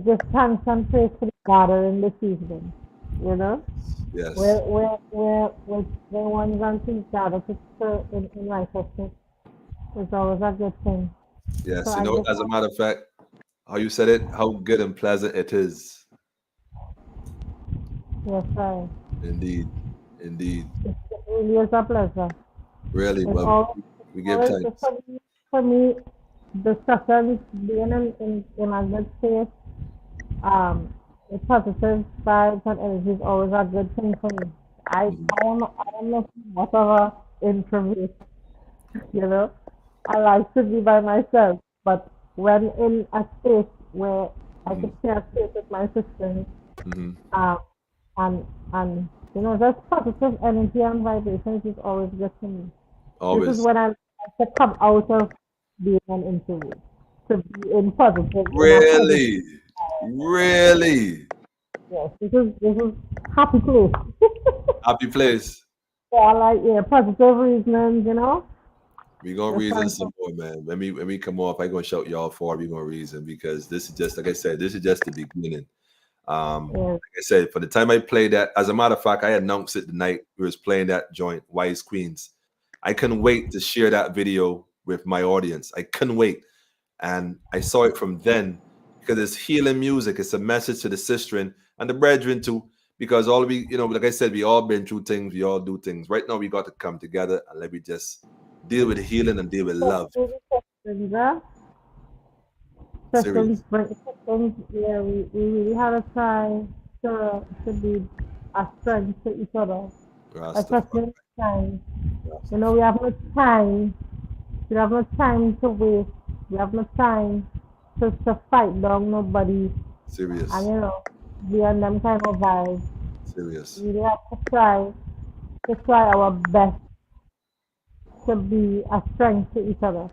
give thanks and praise for the gathering this evening. You know? Yes. Where ones and things gather in righteousness is always a good thing. Yes. So You I know, just as a matter of fact, how you said it, how good and pleasant it is. yes, sir. Indeed. It really is a pleasure. Really. It's Well, we give always thanks. for me the sessions being in a good space, the positive vibes and energy is always a good thing for me. Mhm. I am not much of a introvert, you know. I like to be by myself, but when in a space where I Mhm. could share space with my sisters, Mhm. um, and you know, just positive energy and vibrations is always good to me. This is Always. when I like to come out of being an introvert to be in positive in a positive. Really? Really? Yes, this is happy place. Happy place. So I like positive reasons, you know. We gonna Just reason trying some more, man. When we come off, I gonna shout y'all for. We gonna reason because this is just like I said. This is just the beginning. yeah, Like I said, for the time I played that, as a matter of fact, I announced it the night we was playing that joint, Wise Queens. I couldn't wait to share that video with my audience. I couldn't wait, and I saw it from then because it's healing music. It's a message to the sister and the brethren too. Because all we, like I said, we all been through things. We all do things. Right now, we got to come together and let me just deal with healing and deal with love. systems, Serious. systems. Yeah, we really had to try to be a strength to each other, especially Rastafari. in time. You know, Rastafari. we have no time. We have no time to waste. We have no time to fight down nobody, and Serious. be on them kind of vibes. Serious. We really have to try. to try our best to be a strength to each other.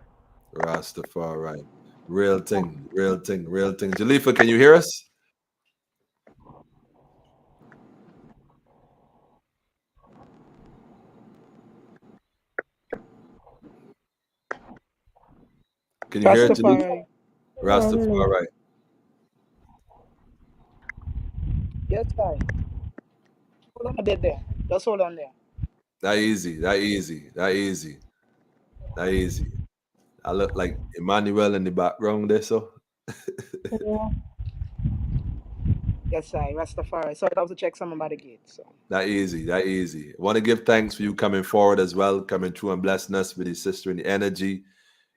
Rastafari. Real thing, real thing, real thing. Jalifa, can you hear us? Can you hear Jalifa? Rastafari. Yeah, really. Rastafari. Yes, I. Hold on a bit there. Just hold on there. That easy, that easy, that easy, that easy. I look like Emmanuel in the background there, so Yeah, Yes, I. Rastafari. So I have to check someone by the gate. So that easy, that easy. I want to give thanks for you coming forward as well, coming through and blessing us with your sister and the energy.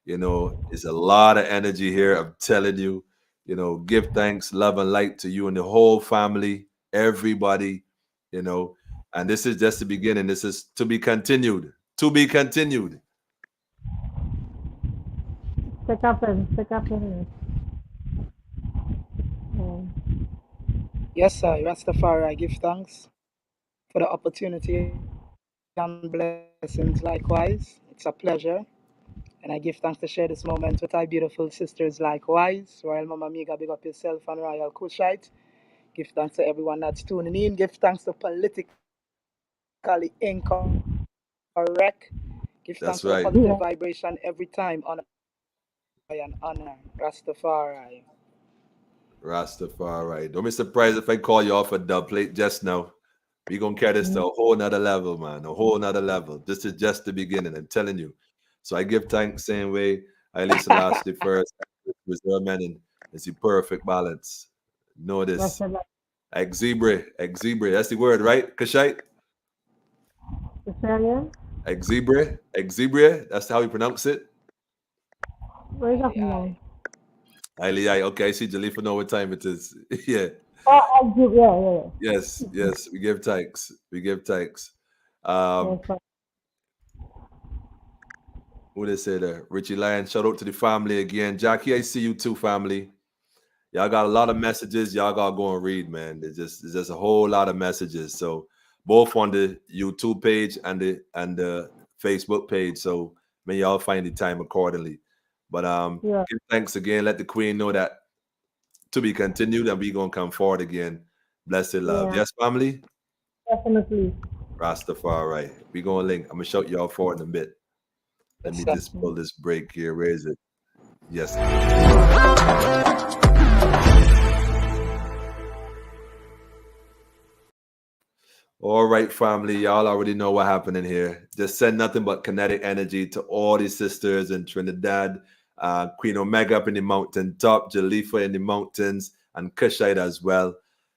You know, it's a lot of energy here. I'm telling you, you know, give thanks, love, and light to you and the whole family, everybody, you know. And this is just the beginning. This is to be continued. To be continued. stick up in. Yeah. yes, I. Rastafari. I give thanks for the opportunity and blessings. Likewise, it's a pleasure. And I give thanks to share this moment with our beautiful sisters likewise. Royal Mama Miga, big up yourself and Royal Kushite. Give thanks to everyone that's tuning in. Give thanks to Politically Incorrect. Give thanks for the positive vibration That's every right. time. Yeah. Honor and honor. Rastafari. Rastafari. Don't be surprised if I call you off a dub plate just now. We're gonna carry this to a whole nother level, man. A whole nother level. This is just the beginning, I'm telling you. So I give thanks same way. I listen last the first reserve man and it's the perfect balance. Know Rest this. of Exebre. Exebre. That's the word, right? Kushite? Australia. Exebre. Exebre. That's how you pronounce it. Where is that Aye, from now? aye. Highly, I okay. I see Jalifa know what time it is. Yeah. Oh, I do. Yeah. Yes. Yes. We give thanks. We give thanks. Um, Yes, but Who they say there? Richie Lyon. Shout out to the family again. Jackie, I see you too, family. Y'all got a lot of messages. Y'all gotta go and read, man. There's just a whole lot of messages. So both on the YouTube page and the Facebook page. So may y'all find the time accordingly. But yeah, give thanks again. Let the queen know that to be continued and we gonna come forward again. Blessed love. yeah, Yes, family? definitely. Rastafari. We gonna link. I'm gonna shout y'all for it in a bit. Let Yes, me sir. just pull this break here. Where is it? Yes. All right, family. Y'all already know what happened in here. Just send nothing but kinetic energy to all these sisters in Trinidad, Queen Omega up in the mountain top, Jalifa in the mountains, and Kushite as well.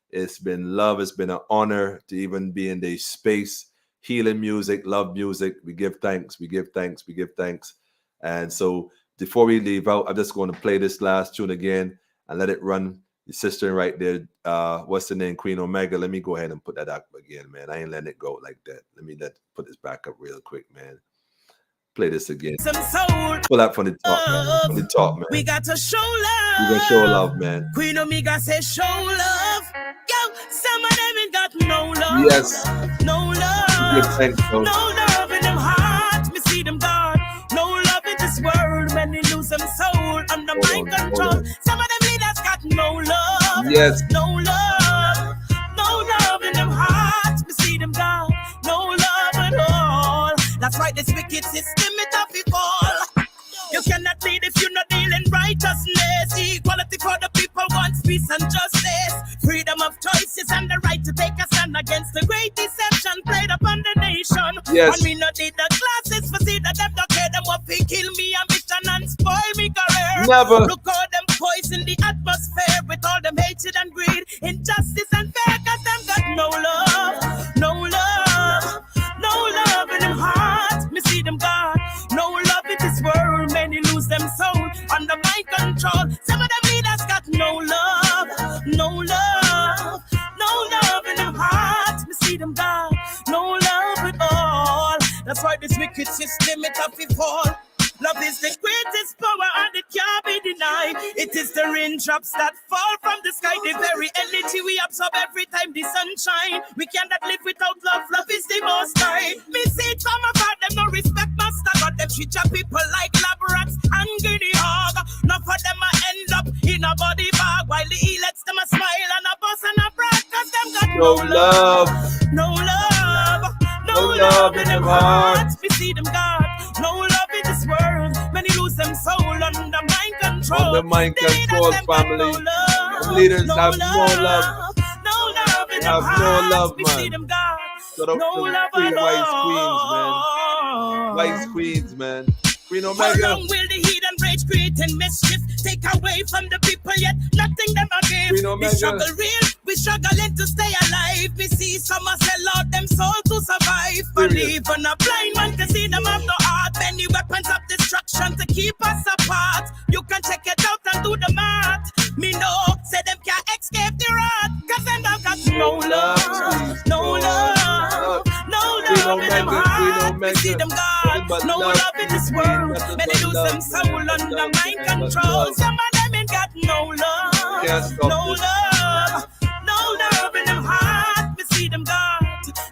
It's been love. It's been an honor to even be in their space. Healing music, love music. We give thanks. We give thanks. We give thanks. And so before we leave out, I'm just going to play this last tune again and let it run. Your sister right there, what's the name? Queen Omega. Let me go ahead and put that up again, man. I ain't letting it go like that. Let me put this back up real quick, man. Play this again. Some soul Pull that from the top, man. From the top, we man. got to show We gonna show love. love, man. Queen Omega says show love. Yo, some of them ain't got no Yes. love. No We give love. thanks, bro. No love in them hearts. Me see them gone. No love in this world when they lose them soul under Hold my on, hold control. on. Some of them leaders got no love. Yes. No love. No love in them hearts. Me see them gone. No love at all. That's why this wicked system it up it fall. You cannot lead if you're not dealing righteousness. Equality for the people wants peace and justice. Freedom of choices and the right to take a stand against the great deception played upon the nation. Yes. And we not need the glasses for see that them don't care them what they kill me ambition and spoil me career. Never. Look how them poison the atmosphere with all them hatred and greed, injustice and fear, cause them got no love, no love, no love in them hearts. Me see them gone, no love in this world. Many lose them soul under my control. Some of them leaders got no love, no love, no love in them hearts. Me see them gone, no love at all. That's why this wicked system it have to fall. Love is the greatest power and it can't be denied. It is the raindrops that fall from the sky, the very energy we absorb every time the sun shine. We cannot live without love, love is the most high. Me see it from afar, them no respect master God, them treat your people like lab rats and guinea hog. None for them a end up in a body bag, while the lets them a smile and a buzz and a brag, cause them got no love, no love, no love in them hearts. We see them God, no love in this world. Many lose them soul under mind control. Under mind control, family. The leaders have no love. No love in them Have no hearts. love, We man. see them God, Shout out no to the love three at wise queens, man. all. Wise queens, man. Queen How Omega. long will the heathen rage creating mischief take away from the people, yet nothing them again? Queen The Omega. struggle real, we struggling to stay alive. We see some a sell out them soul to survive. But Serious. even a blind man can see them have no heart. Many weapons of destruction to keep us apart. You can check it out and do the math. Me know, say them can't escape the wrath, cause them don't got no love, no love, no Queen love in them Omega, Queen heart. We see Omega. them Nothing God, but no love. love in this world. Nothing Many but lose love. them soul under Nothing mind but control. love. Some of them ain't got no love, Can't stop no this. love, no love in them heart. We see them God,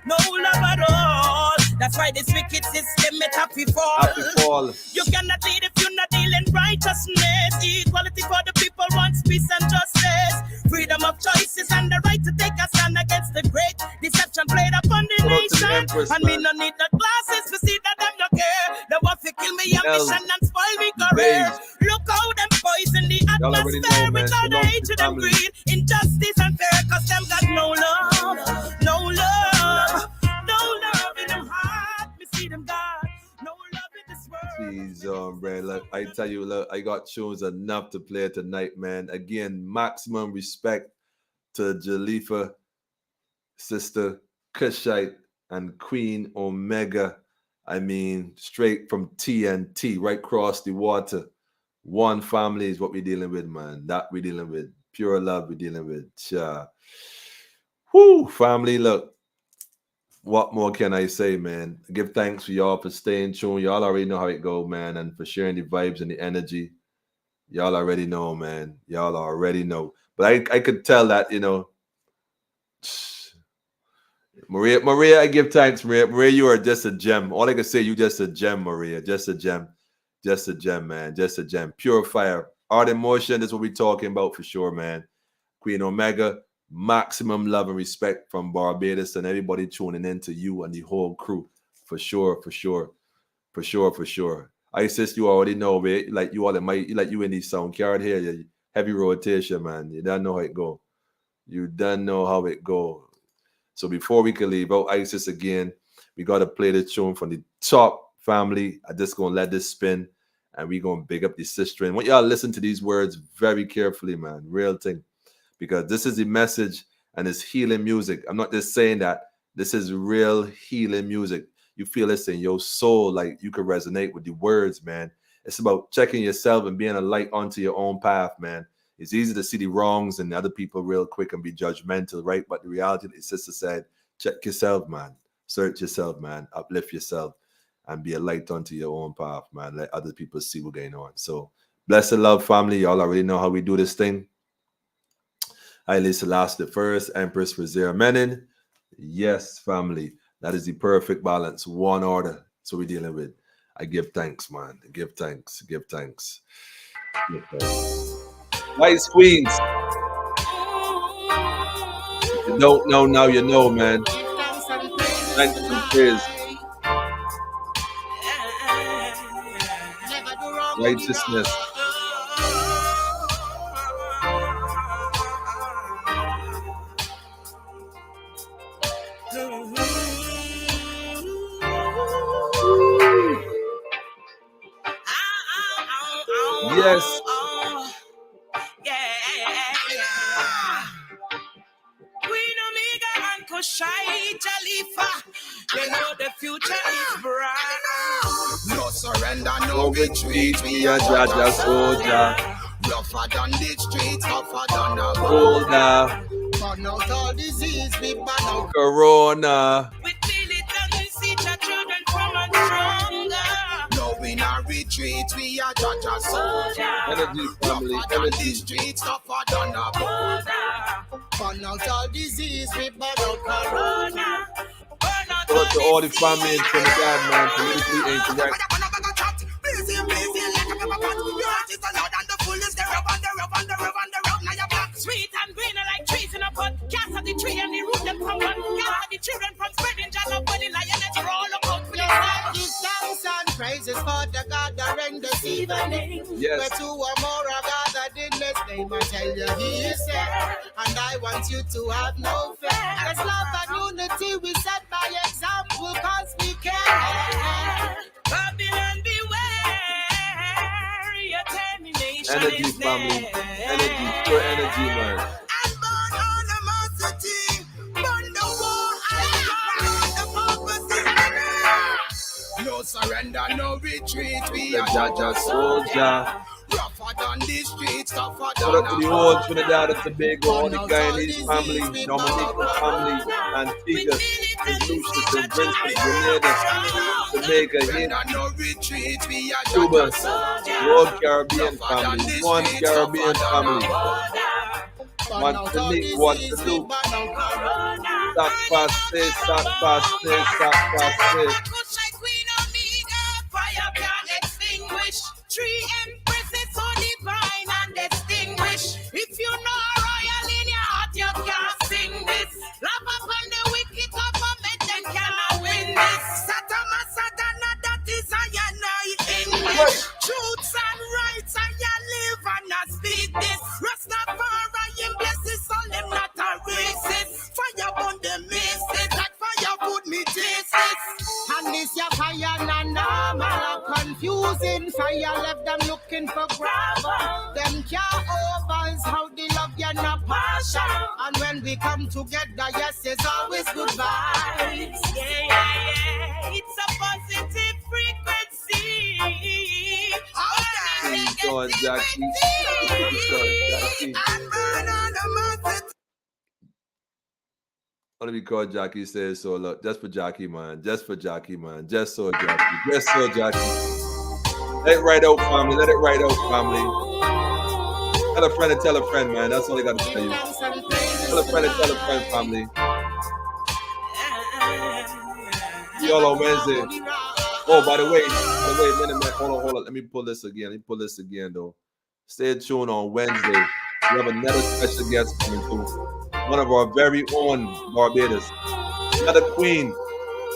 no love at all. That's why this wicked system it happy fall. Happy fall. You cannot lead if you're not dealing righteousness. Equality for the people wants peace and justice. Freedom of choices and the right to take a stand against the great deception played upon the Shout out to the nation. Empress, And me man. no need the glasses to see that them no care. They want to kill me ambition and spoil me career. Days. Look how them poison the Y'all already atmosphere know, man. with all the Shalom to hatred and family. greed. Injustice and fear, cause them got no love, no love, no love in them heart. Me see them God, no love in this world. Jeez, bro. Look, I tell you, look, I got tunes enough to play tonight, man. Again, maximum respect to Jalifa, sister Kushite, and Queen Omega. I mean, straight from TNT, right across the water. One family is what we're dealing with, man. That we're dealing with. Pure love we're dealing with. Cha. Whoo, family, look. What more can I say, man? Give thanks for y'all for staying tuned. Y'all already know how it go, man, and for sharing the vibes and the energy. Y'all already know, man. Y'all already know. But I could tell that, you know, Maria, I give thanks, Maria. Maria, you are just a gem. All I can say, you just a gem, Maria. Just a gem. Just a gem, man. Just a gem. Pure fire. Art and motion is what we're talking about for sure, man. Queen Omega, maximum love and respect from Barbados and everybody tuning in to you and the whole crew. For sure, for sure. For sure, for sure. Isis, you already know, man. Like you all in you in the sound card here. You heavy rotation, man. You don't know how it go. You don't know how it go. So before we can leave out Isis again, we got to play the tune from the top family. I'm just going to let this spin and we're going to big up the sister. And I want y'all to listen to these words very carefully, man. Real thing. Because this is the message and it's healing music. I'm not just saying that. This is real healing music. You feel this in your soul, like you can resonate with the words, man. It's about checking yourself and being a light onto your own path, man. It's easy to see the wrongs and other people real quick and be judgmental, right? But the reality, the sister said, check yourself, man. Search yourself, man. Uplift yourself and be a light onto your own path, man. Let other people see what's going on. So, blessed love, family. Y'all already know how we do this thing. Haile Selassie the first, Empress Rosera Menin. Yes, family. That is the perfect balance. One order. That's what we're dealing with. I give thanks, man. Give thanks. Give thanks. Give thanks. Wise Queens. If you don't know, now you know, man. Thanks and praise. Righteousness. Yes. Queen Omega and Kushite, Jalifa, they know the future is bright. No surrender, no No retreat. retreat, we are Jaja soldier. Rougher than the streets, tougher than a Older. burn out all disease, we burn out. Corona. With militants, teach our children from and stronger. No, we not retreat. retreat, we are Jaja soldier. Energy, family, Rougher than the energy. streets, tougher than a border. Burn out all disease, we burn out corona. Burn out Shout out to all the disease. family in Trinidad, man. Politically incorrect. Busy, busy like a pepper pot. Your heart is loud and the full is the rub and the rub and the rub and the rub. Now you're back. Sweet and greener like trees in a pot. Cast of the tree and the root them from one. Gather the children from spreading Jalifa for the lioness roll out for the Give thanks and praises for the gathering this evening. Yes. Where two or more are gathered in His name, I tell you He is there. And I want you to have no fear. There's love and unity we set by example, cause we care. Babylon beware, your termination Energy, is family. there. Energy, pure energy, man. And burn animosity, burn the war, and burn the purpose in the No surrender, no retreat. We The are Jaja soldier. rougher than the streets, tougher Shout than out to a the whole Trinidad and Tobago, all the Guyanese family, Dominican family, Antigua, St. Lucia, St. Vincent, Grenada, Jamaica, Haiti, surrender, no retreat. We are Cuba, Jaja the whole Caribbean family, one Caribbean family, Martinique, Guadeloupe, Sac Passe, Sac Passe, Sac Passe. Kushite Queen Omega, fire can extinguish. Three empresses so divine and distinguished. If you know royal in your heart, you can't sing this. Love upon the wicked government, then cannot win this. Satama Satana, that is I and I English. Truths and rights, I live and I speak this. Rastafari in blesses, all them not a racist. Fire on them misses, like fire put me taste this. And this your fire na normal, confusing fire left them looking for grabber. Them can't overs how they love you not partial. And when we come together, yes, it's always good vibes. Yeah. It's a positive frequency. Keep going, Jackie. Keep going, Jackie. And burn on the mountain. What we call Jackie says so. Look, just for Jackie, man. Just for Jackie, man. Just so Jackie. Just so Jackie. Let it right out, family. Let it right out, family. Tell a friend and tell a friend, man. That's all I got to tell you. Tell a friend and tell a friend, family. See y'all on Wednesday. Oh, by the way, minute. Hold on. Let me pull this again, though. Stay tuned on Wednesday. We have another special guest coming through. One of our very own Barbados. Another queen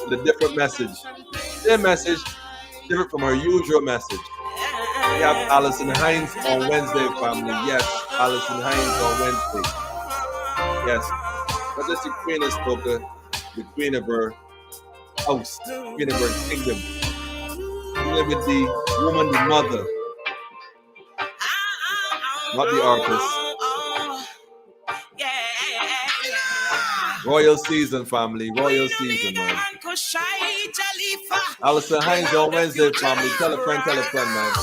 with a different message. Their message, different from her usual message. We have Alison Hines on Wednesday, family. Yes, Alison Hines on Wednesday. Yes. Not just the queen of Stoker, the queen of her house, the queen of her kingdom. Queen with the woman, the mother. Not the artist. Royal season, family. Royal season, man. Kushite, Jalifa. Alison Hines on Wednesday, family. Tell a friend, man.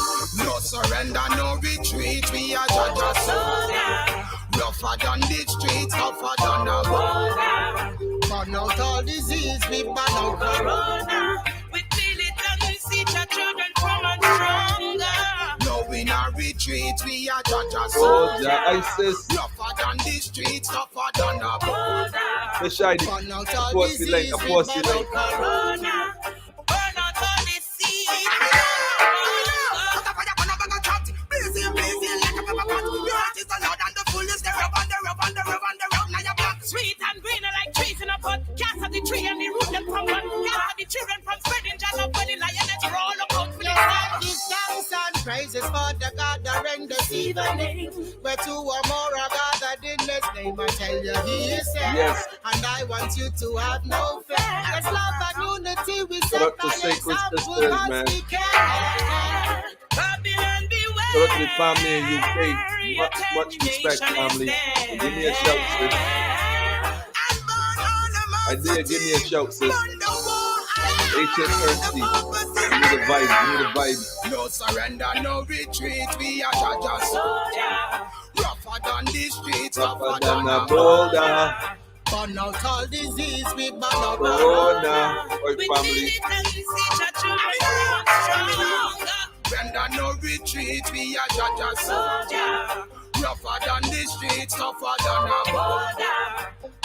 No surrender, no retreat. We are Jaja soldier. Rougher than the streets, tougher than a border. Burn out all disease, we burn out corona. With militants, teach our children from and stronger. No we not retreat, we are Jaja Soldier, soldier. ISIS. Rougher than the streets, tougher than a border. Kushite. Burn out all Post the link, disease, we post the burn link. out corona. Burn out all the seeds. Busy like a pepper pot. Your heart is loud and the full is the rub and the rub and the rub and the rub. Now you're back. Sweet and greener like trees in a pot. Cast of the tree and the root them from one. Gather the children from spreading Jalifa for the lioness roll out for the sun. Give thanks and praises for the gathering this evening. Where two or more are gathered in His name, I tell you He is there. Yes. And I want you to have no fear. There's love and unity we Shout set out to by Sacred example, Sisters, cause man. we care. Babylon beware. Shout out to the family in UK. Much respect, family. Give me a shout, sis. I did. Give me a shout, sis. Ancient currency. Give me the vibe. No surrender, no retreat. We are Jaja soldier. Rougher than the streets, Rougher than a boulder. burn out all disease. We burn out Corona. Oi, With family. militants, teach our children from and stronger. surrender, no retreat. We are judge a soldier. Rougher than the streets, tougher than a border.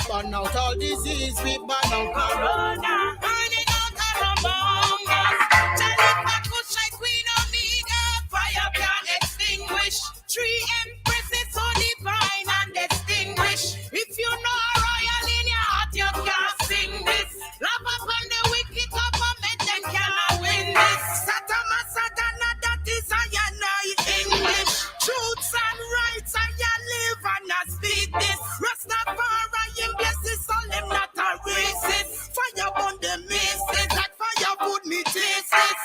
Burn out all disease, we burn out corona. Burning out our among us. Jalifa, Kushite, Queen Omega. Fire can't extinguish. 3 empresses so divine and distinguished. If you know a royal in your heart, you can't sing this. Love upon the wicked government, then cannot win this. Satama Satana, that is I and I English. Truths and rights, I live and I speak this. Rastafari in blesses, so them not a racist. Fire on the misses, that fire put me taste this.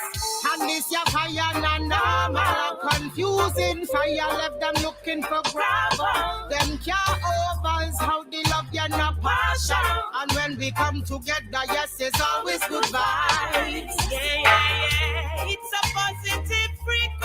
And this your fire na normal, confusing fire left them looking for gravel. Them can't overs how they love you not partial. And when we come together, yes, it's always good vibes. Yeah. It's a positive frequency.